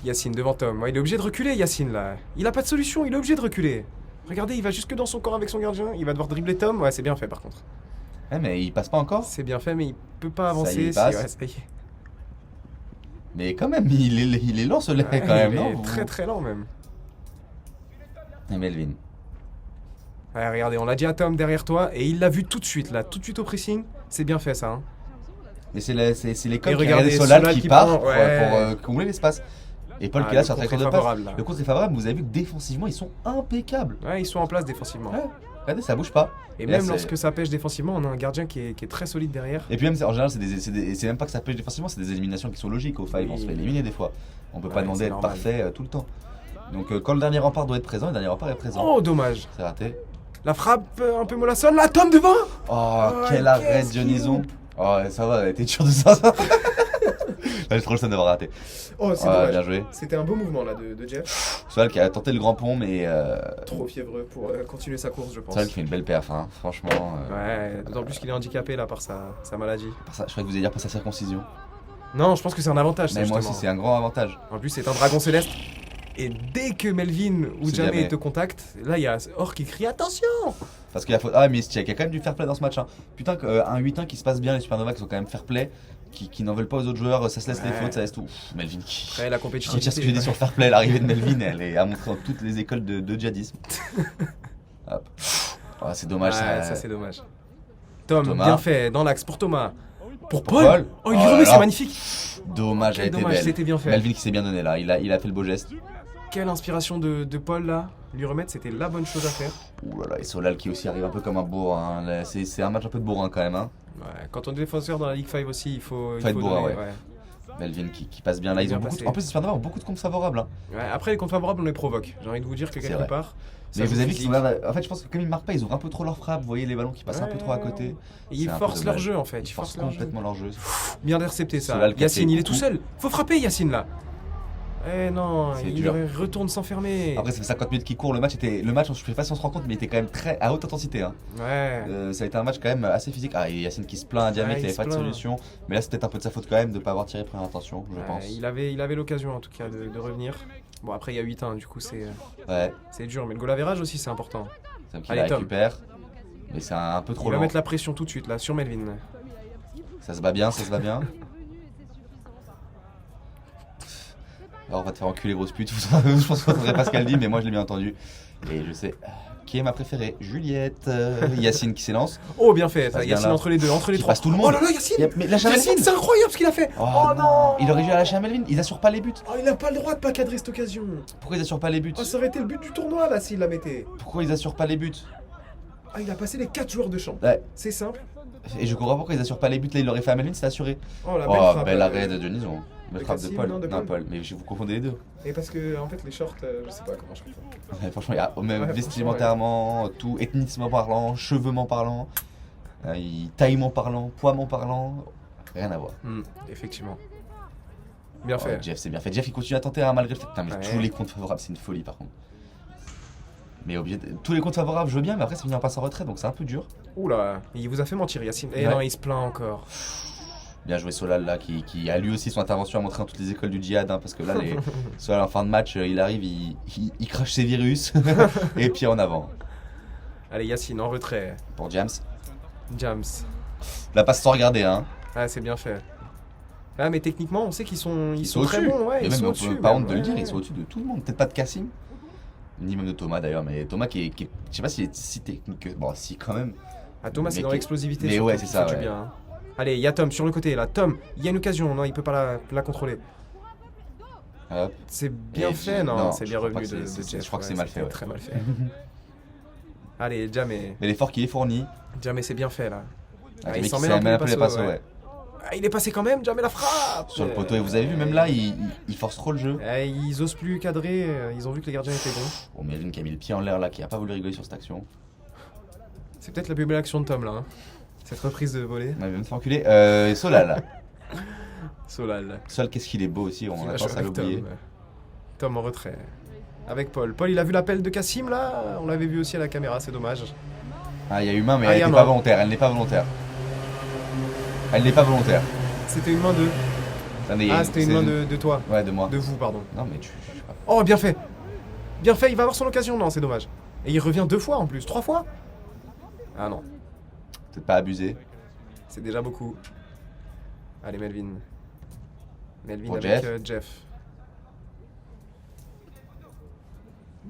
Yacine devant Tom. Ouais, il est obligé de reculer, Yacine, là. Il a pas de solution, il est obligé de reculer. Regardez, il va jusque dans son corps avec son gardien. Il va devoir dribbler Tom. Ouais, c'est bien fait, par contre.
Ouais, mais il passe pas encore.
C'est bien fait, mais il peut pas avancer.
y est, il
si-
passe.
ouais, ça y est.
Mais quand même, il est lent ce lait
Ouais,
quand même,
il
non
est très très lent, même.
Et Melvin.
Ouais, regardez, on l'a dit à Tom derrière toi, et il l'a vu tout de suite, là. Tout de suite au pressing. C'est bien fait, ça. Hein.
Et c'est l'école
Et
qui a
regardez,
regardé Solal
Solal
qui
qui
part
prend,
pour,
ouais.
combler l'espace. Et Paul
Ah,
qui est là
le
sur la
contre
trajectoire
est
de passe.
favorable, là.
Le contre est favorable, vous avez vu que défensivement, ils sont impeccables.
Ouais, ils sont en place défensivement.
Ouais. Regardez, ça bouge pas.
Et
Et là,
même
c'est-
lorsque ça pêche défensivement, on a un gardien qui est très solide derrière.
Et puis même, en général, c'est même pas que ça pêche défensivement, c'est des éliminations qui sont logiques au five.
Oui.
On se fait éliminer des fois. On peut pas
Ouais,
demander
c'est
d'être
normal.
parfait tout le temps. Donc quand le dernier rempart doit être présent, le dernier rempart est présent.
Oh, dommage.
C'est raté.
La frappe un peu mollassonne, là, Tom devant.
Oh,
Oh,
quel arrêt de
qu'est-ce qu'il
Dionison.
loupe.
Oh, ça va, t'es sûr de ça. Là, j'ai trop le seum d'avoir raté.
Oh, c'est
Ah,
dommage.
bien joué.
C'était un beau mouvement là de Jeff.
Solal qui a tenté le grand pont, mais
Trop fiévreux pour continuer sa course, je pense.
Solal qui fait une belle perf, hein. Franchement.
Ouais, d'autant plus qu'il est handicapé là par sa maladie.
Par ça, je croyais que vous alliez dire par sa circoncision.
Non, je pense que c'est un avantage ça,
Mais moi
justement.
aussi, c'est un grand avantage.
En plus, c'est un dragon céleste. Et dès que Melvin ou
C'est
Jamé
Jamé.
te contactent, là il y a Or qui crie attention.
Parce qu'il y a faute. Ah, mais il y a quand même du fair play dans ce match. Hein. Putain, un 8-1 qui se passe bien, les Supernova qui sont quand même fair play, qui n'en veulent pas aux autres joueurs, ça se laisse les
Ouais.
fautes, ça laisse tout. Pff, Melvin qui.
Ouais, la
Je
compétition.
retire ce que j'ai dit sur fair play, l'arrivée de Melvin, elle est à montrer dans toutes les écoles de djihadisme. Hop. Ah, c'est dommage
ça c'est dommage. Tom,
Thomas.
bien fait, dans l'axe pour Thomas. Pour
Pour
Paul.
Paul.
Oh, il
Oh
lui
là
remet,
là.
c'est magnifique.
Dommage, elle
Quel
était
dommage,
belle.
c'était bien fait.
Melvin qui s'est bien donné là, il a fait le beau geste.
Quelle inspiration de Paul là. Lui remettre, c'était la bonne chose à faire.
Ouh là là, et Solal qui aussi arrive un peu comme un bourrin. Là, c'est un match un peu de bourrin quand même. Hein.
Ouais, quand on est défenseur dans la Ligue 5 aussi, il faut
être bourrin,
donner,
ouais. Melvin qui passe bien là. Ils
Bien
ont beaucoup
passé.
en plus, les Supernova ont beaucoup de comptes favorables. Hein.
Ouais, après, les comptes favorables, on les provoque. J'ai envie de vous dire que
C'est
quelque
vrai.
part. ça
Mais vous
joue
avez vu qu'ils
physique.
sont en fait, je pense que comme ils marquent pas, ils ouvrent un peu trop leur frappe. Vous voyez les ballons qui passent un peu trop à côté.
Et ils
C'est un peu
forcent leur
dommage.
jeu en fait.
Ils
Ils
forcent
forcent leur jeu.
complètement leur jeu.
Bien intercepté ça.
Solal qui a
Yacine,
fait
il est tout
beaucoup.
seul. Faut frapper Yacine là. Eh non,
C'est
il
dur.
retourne s'enfermer.
Après, ça fait 50 minutes qu'il court. Le match, je sais pas si on se rend compte, mais il était quand même très à haute intensité. Hein.
Ouais.
Ça a été un match quand même assez physique. Ah, et Yacine qui se plaint à Diamé
Ouais,
qui
il
avait
se
pas de
plaint.
solution. Mais là, c'est peut-être un peu de sa faute quand même de pas avoir tiré première intention, je
Ouais,
pense.
il avait l'occasion en tout cas de revenir. Bon, après, il y a 8-1, du coup,
Ouais,
c'est dur. Mais le goal average aussi, c'est important.
c'est qui
Allez,
la
Tom.
récupère. Mais c'est un peu
Il
trop
va
lent.
mettre la pression tout de suite là sur Melvin.
Ça se bat bien, ça se bat bien. Alors, on va te faire enculer, grosse pute. Je pense que vous ne pas ce qu'elle dit, mais moi je l'ai bien entendu. Et je sais qui est ma préférée. Juliette. Yacine qui s'élance.
Oh, bien fait.
Ça se
Yacine
vient là.
entre les deux, entre les
Qui
trois.
passe tout le monde.
Oh là là, Yacine.
Mais lâche à
Yacine,
Melvin.
c'est incroyable ce qu'il a fait.
Oh, non. Il aurait dû lâcher à Melvin. Ils assurent pas les buts.
Oh, il a pas le droit de pas cadrer cette occasion.
Pourquoi ils assurent pas les buts
Oh, ça aurait été le but du tournoi là s'il la mettait.
Pourquoi ils assurent pas les buts
Ah, il a passé les 4 joueurs de champ.
Ouais.
C'est simple.
Et je comprends pas pourquoi ils assurent pas les buts. Là, il l'aurait fait à Melvin, c'est assuré.
Oh, la
Oh,
belle frappe.
bel arrêt de Dionison. Belle
De
frappe de
Cassim,
Paul.
non, de
Non,
Paul.
Paul. Mais vous confondez les deux.
Et parce que, en fait, les shorts, je sais pas comment je confonds.
Ouais, franchement, il y a même
Ouais,
vestimentairement, tout, ethniquement parlant, cheveuxment parlant, taillement parlant, poids parlant, rien à voir.
Effectivement. Bien
Oh,
fait.
Jeff, c'est bien fait. Jeff, il continue à tenter hein, malgré le fait. Putain, mais
Ouais.
tous les comptes favorables, c'est une folie par contre. Mais tous les comptes favorables, je veux bien, mais après, ça finit en passe en retrait, donc c'est un peu dur.
Oula, il vous a fait mentir, Yacine. Eh
Ouais.
non, il se plaint encore.
Bien joué Solal là, qui a lui aussi son intervention à montrer dans toutes les écoles du djihad, hein, parce que là, Solal en fin de match, il arrive, il crache ses virus, et puis en avant.
Allez, Yacine, en retrait.
Pour James.
James.
La passe sans regarder, hein.
Ah, c'est bien fait. Ah, mais techniquement, on sait qu'ils sont, ils sont très
au-dessus.
bons, ouais.
Et
Ils
même,
sont
on
au-dessus.
peut pas
même,
honte de le dire,
ouais.
ils sont au-dessus de tout le monde. Peut-être pas de Cassim, ni même de Thomas d'ailleurs, mais Thomas qui est je sais pas s'il est si technique que. Bon, si quand même.
Ah, Thomas, c'est
Mais
dans
qui-
l'explosivité.
mais
surtout,
ouais, c'est
qui
ça,
fait du
ouais.
bien, hein. Allez, il y a Tom sur le côté là. Tom, il y a une occasion. Non, il peut pas la contrôler.
Hop.
C'est bien
Et
fait,
je-
non,
non,
c'est
je
bien
crois pas
revenu
que
de
c'est-
Jeff.
je crois que
ouais,
c'est mal
c'était
fait, ouais.
Très mal fait. Allez, Jamé.
Mais l'effort qui est fourni.
Jamé, c'est bien fait là.
Ah,
il
mais
s'en
qui
mêle
s'est
un peu
même
les
les
passos,
passos,
ouais.
ouais.
Ah, il est passé quand même, Jamé la frappe.
Sur le poteau, et vous avez vu, même là, il force trop le jeu.
Ils osent plus cadrer, ils ont vu que les gardiens étaient bons.
Bon, Melvin qui a mis le pied en l'air là, qui a pas voulu rigoler sur cette action.
C'est peut-être la plus belle action de Tom là. Hein. Cette reprise de volée.
On avait même fait enculer. Solal.
Solal.
Sol, qu'est-ce qu'il est beau aussi, on
Qui
a
va
tendance
jouer
à
avec Tom.
l'oublier.
Tom en retrait. Avec Paul. Paul, il a vu l'appel de Cassim là. On l'avait vu aussi à la caméra, c'est dommage.
Ah, il y a eu main, mais
Ah,
elle
il y a
n'est
main.
pas volontaire. Elle n'est pas volontaire. Elle n'est pas volontaire.
C'était une main de.
Attendez, il y a
Ah, c'était une
c'est
main de toi.
Ouais, de moi.
De vous, pardon.
Non, mais je sais pas.
Oh, bien fait. Bien fait, il va avoir son occasion. Non, c'est dommage. Et il revient 2 fois en plus. 3 fois. Ah non,
Peut-être pas abusé.
c'est déjà beaucoup. Allez, Melvin. Melvin
Pour
avec
Jeff.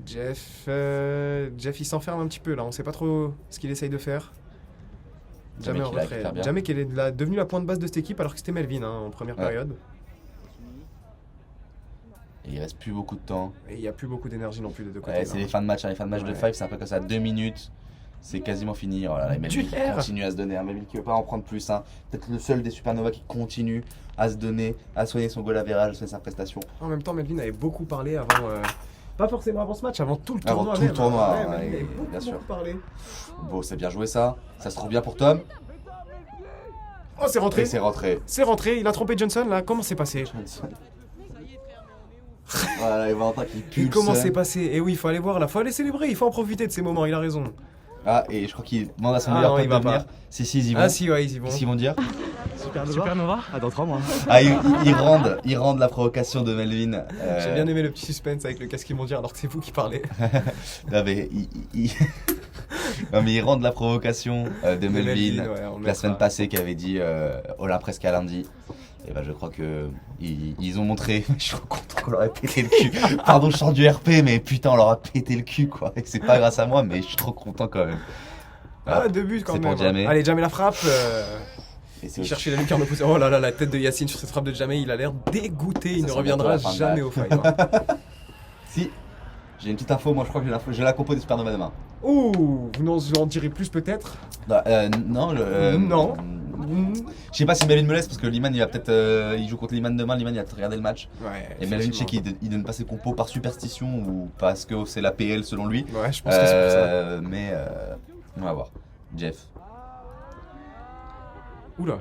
Jeff. Jeff, il s'enferme un petit peu là. On sait pas trop ce qu'il essaye de faire.
Jamais
Jamais en
qu'il a
retrait.
récupère bien.
Jamais qu'elle est devenue la pointe basse de cette équipe alors que c'était Melvin hein, en première
Ouais.
période.
Et il reste plus beaucoup de temps.
Et il n'y a plus beaucoup d'énergie non plus des deux côtés.
Ouais,
là.
c'est les fins de match, hein, les fins de match de
Ouais.
Five, c'est un peu comme ça, 2 minutes, c'est quasiment fini. Oh là là, Melvin qui
Duel.
continue à se donner, hein. Melvin qui veut pas en prendre plus. Hein. Peut-être le seul des Supernova qui continue à se donner, à soigner son goal average, à soigner sa prestation.
En même temps, Melvin avait beaucoup parlé avant. Pas forcément avant ce match, avant tout le
Avant
tournoi.
tout le
même,
tournoi,
Ouais,
ouais,
Melvin avait
bien
beaucoup,
sûr.
beaucoup parlé.
Bon, c'est bien joué ça, ça se trouve bien pour Tom.
Oh, c'est rentré.
Et c'est rentré.
C'est rentré. Il a trompé Johnson là. Comment c'est passé
Voilà, et Valentin qui pue
Et
le
comment
seum.
c'est passé Et oui, il faut aller voir là. Faut aller célébrer. Il faut en profiter de ces moments. Il a raison.
Ah, et je crois qu'il demande à son
Ah
meilleur
non,
pote
il
de
va
venir.
pas.
Si, ils y vont.
Ah si, ouais, ils y vont.
Qu'est-ce qu'ils vont dire?
Supernova. Ah, dans 3 mois.
Ah, ils rendent la provocation de Melvin.
J'ai bien aimé le petit suspense avec le casque mondial alors que c'est vous qui parlez.
Non, mais non, mais ils rendent la provocation de Melvin,
ouais, on le
la semaine
mettra.
passée qui avait dit Olympresca lundi. Et ben je crois que ils ont montré. Je suis content qu'on leur ait pété le cul. Pardon, je sors du RP, mais putain, on leur a pété le cul quoi. Et c'est pas grâce à moi, mais je suis trop content quand même.
Ah, 2 buts quand
c'est
même.
pour Djamé.
Allez, Djamé la frappe.
Et c'est
Il cherchait la lucarne opposée. Oh là là, la tête de Yacine sur cette frappe de Djamé, il a l'air dégoûté. Il
Ça
ne
sent
reviendra
bientôt la fin de
jamais
match.
au five.
Si, j'ai une petite info. Moi, je crois que j'ai la compo des Supernova demain.
Ouh, vous nous en direz plus peut-être?
Non,
Non.
Je sais pas si Melvin me laisse parce que Liman il va peut-être il joue contre Liman demain. Liman il va peut-être regarder le match.
Ouais.
Et Melvin, je sais
effectivement.
qu'il donne pas ses compos par superstition ou parce que c'est la PL selon lui.
Ouais, je pense que c'est pour ça.
Mais on va voir. Jeff.
Oula.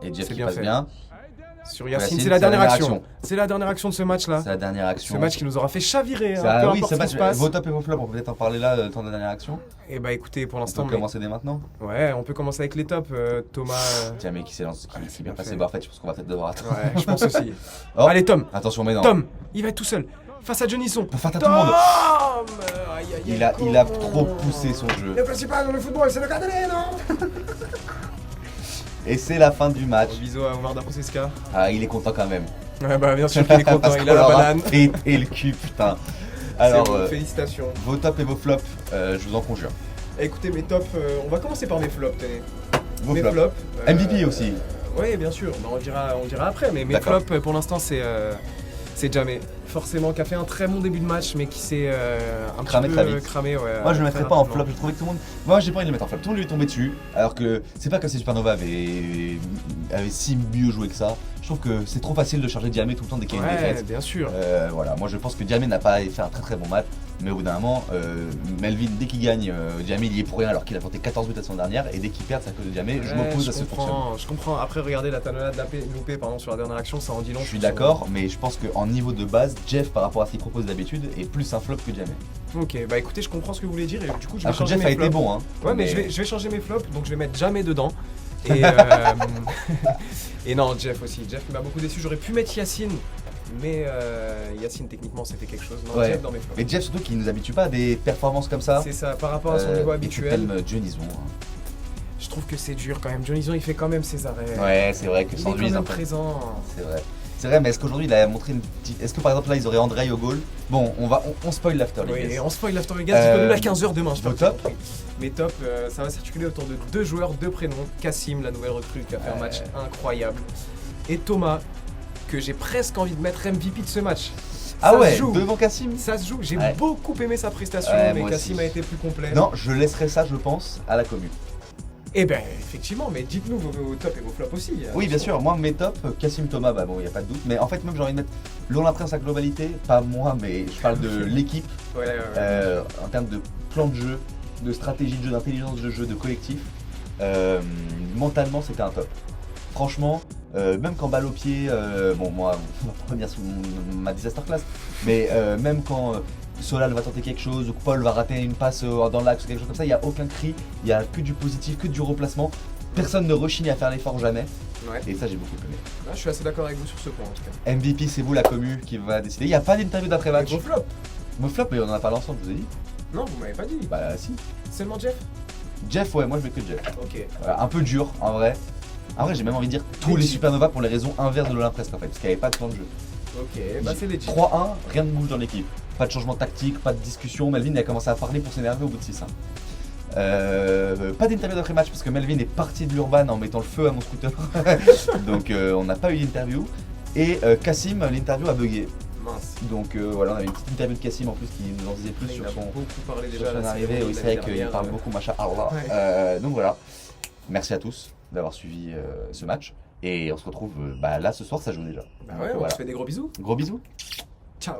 Et Jeff
C'est
qui
bien
passe
fait.
bien.
Sur
Yacine,
Yacine, c'est la dernière action.
action.
C'est la dernière action de ce match-là.
C'est la dernière action.
Ce match qui nous aura fait chavirer, hein,
Ça,
peu
oui,
importe
ce
ce qui
match.
se passe.
Vos top et vos flops, on peut peut-être en parler là, le temps de la dernière action.
Et bah écoutez, pour
On
l'instant,
peut commencer dès maintenant.
ouais, on peut commencer avec les tops. Thomas.
Tiens, mais qui s'élance,
Ouais,
qui
c'est
est bien
bien
passé.
fait.
Bah, en fait, je pense qu'on va peut-être devoir attendre.
Ouais, je pense aussi.
Oh,
Allez, Tom.
attention, mais non.
Tom, il va être tout seul. Face à Johnnyson.
Pour faire taire
Tom
tout le monde.
Aïe, aïe, aïe,
Il a
comment
trop poussé son jeu.
Le principal dans le football, c'est le gardien, non?
Et c'est la fin du match.
Bisous à Omar Daposeska.
Ah, il est content quand même.
Ouais, bah bien sûr qu'il est content,
Parce
il
qu'on
a la
leur
banane.
pété le cul, putain.
C'est
Alors,
bon, félicitations.
vos tops et vos flops, je vous en conjure.
Écoutez, mes tops, on va commencer par mes flops, tenez.
Vos
Mes
flops.
flops.
MVP aussi.
Oui, bien sûr, bah, on dira après, mais mes
D'accord.
flops pour l'instant c'est Djamé. Forcément, qui a fait un très bon début de match, mais qui s'est un
Cramé
petit peu
très vite.
cramé. Ouais,
Moi je le
très
mettrais pas en
rapidement.
flop, je trouvais que tout le monde. Moi j'ai pas envie de le mettre en flop, tout le monde lui est tombé dessus. Alors que c'est pas comme si Supernova avait si mieux joué que ça. Je trouve que c'est trop facile de charger Diamé tout le temps dès qu'il y a une
Ouais,
défaite.
bien sûr.
Voilà, moi je pense que Diamé n'a pas fait un très très bon match, mais au bout d'un moment, Melvin dès qu'il gagne, Diamé il y est pour rien alors qu'il a porté 14 buts la saison dernière et dès qu'il perd c'est à cause de Diamé, je
Ouais,
m'oppose à ce fonctionnement.
Je comprends. Après, regardez la talonnade loupée sur la dernière action, ça en dit long.
Je suis
sur son-
d'accord, mais je pense qu'en niveau de base, Jeff par rapport à ce qu'il propose d'habitude est plus un flop que Diamé.
Ok, bah écoutez, je comprends ce que vous voulez dire et du coup, je vais
Alors que
changer
Jeff
mes
a été
flops.
bon, hein.
Ouais, mais je vais changer mes flops, donc je vais mettre Jamais dedans. Et, et non, Jeff aussi. Jeff m'a beaucoup déçu. J'aurais pu mettre Yacine, mais Yacine, techniquement, c'était quelque chose. Non,
Ouais.
Jeff dans mes flops.
Mais Jeff surtout qui nous habitue pas à des performances comme ça.
C'est ça, par rapport à son niveau
Et tu
habituel,
t'aimes Johnnyson.
je trouve que c'est dur quand même. Johnnyson, il fait quand même ses arrêts.
Ouais, c'est vrai que
Il est
sans
quand
lui, ils
même
en fait.
présent.
C'est vrai. C'est vrai, mais est-ce qu'aujourd'hui il a montré une petite. Est-ce que par exemple là ils auraient Andrei au goal? Bon, on spoil l'after, les
Oui,
gars.
et on spoil l'After Vegas, disponible à 15h demain.
vos
J'espère que
tops
vous avez compris. Mes tops, ça va circuler autour de 2 joueurs, 2 prénoms. Cassim, la nouvelle recrue qui a fait un match incroyable. Et Thomas, que j'ai presque envie de mettre MVP de ce match.
Ah
Ça
ouais,
se joue.
devant Cassim?
Ça se joue, j'ai
Ouais.
beaucoup aimé sa prestation,
Ouais,
mais
moi
Cassim
aussi.
a été plus complet.
Non, je laisserai ça, je pense, à la commune.
Eh ben, effectivement, mais dites-nous vos tops et vos flops aussi.
Oui, bien sûr, moi mes tops, Cassim Thomas, bah bon, il n'y a pas de doute. Mais en fait, même j'ai envie de mettre l'Olympien sa globalité, pas moi, mais je parle de l'équipe
Ouais,
en termes de plan de jeu, de stratégie de jeu, d'intelligence de jeu, de collectif. Mentalement, c'était un top. Franchement, même quand balle au pied, bon, moi, on va pas revenir sur ma disaster class, mais même quand Solal va tenter quelque chose ou que Paul va rater une passe dans l'axe ou quelque chose comme ça, il n'y a aucun cri, il n'y a que du positif, que du replacement. Personne ne rechigne à faire l'effort jamais,
ouais.
et ça j'ai beaucoup aimé.
Là, je suis assez d'accord avec vous sur ce point en tout cas.
MVP, c'est vous la commu qui va décider. Il n'y a pas d'interview d'après-match.
Vos flops?
Mon flop, mais on en a parlé ensemble, je vous ai dit.
Non, vous m'avez pas dit.
Bah si.
Seulement Jeff?
Jeff, ouais, moi je mets que Jeff.
Ok.
Voilà, un peu dur en vrai. En vrai, j'ai même envie de dire tous les Supernova pour les raisons inverses de l'Olympresque en fait, parce qu'il n'y avait pas de plan de jeu.
Ok, bah c'est legit.
3-1, rien ne bouge dans l'équipe. Pas de changement tactique, pas de discussion. Melvin a commencé à parler pour s'énerver au bout de 6-1. Pas d'interview d'après match parce que Melvin est parti de l'Urban en mettant le feu à mon scooter. Donc on n'a pas eu d'interview. Et Cassim, l'interview a bugué.
Mince.
Donc voilà, on avait une petite interview de Cassim en plus qui nous en disait plus
Il
sur
a
son,
beaucoup parlé
sur
déjà
son
la
arrivée.
série,
Oui, c'est
l'année
vrai qu'il
dernière,
parle beaucoup, machin. Donc voilà, merci à tous d'avoir suivi ce match. Et on se retrouve là ce soir, ça joue déjà.
Bah
Donc,
ouais, on
voilà.
se fait des gros bisous.
Gros bisous.
Ciao.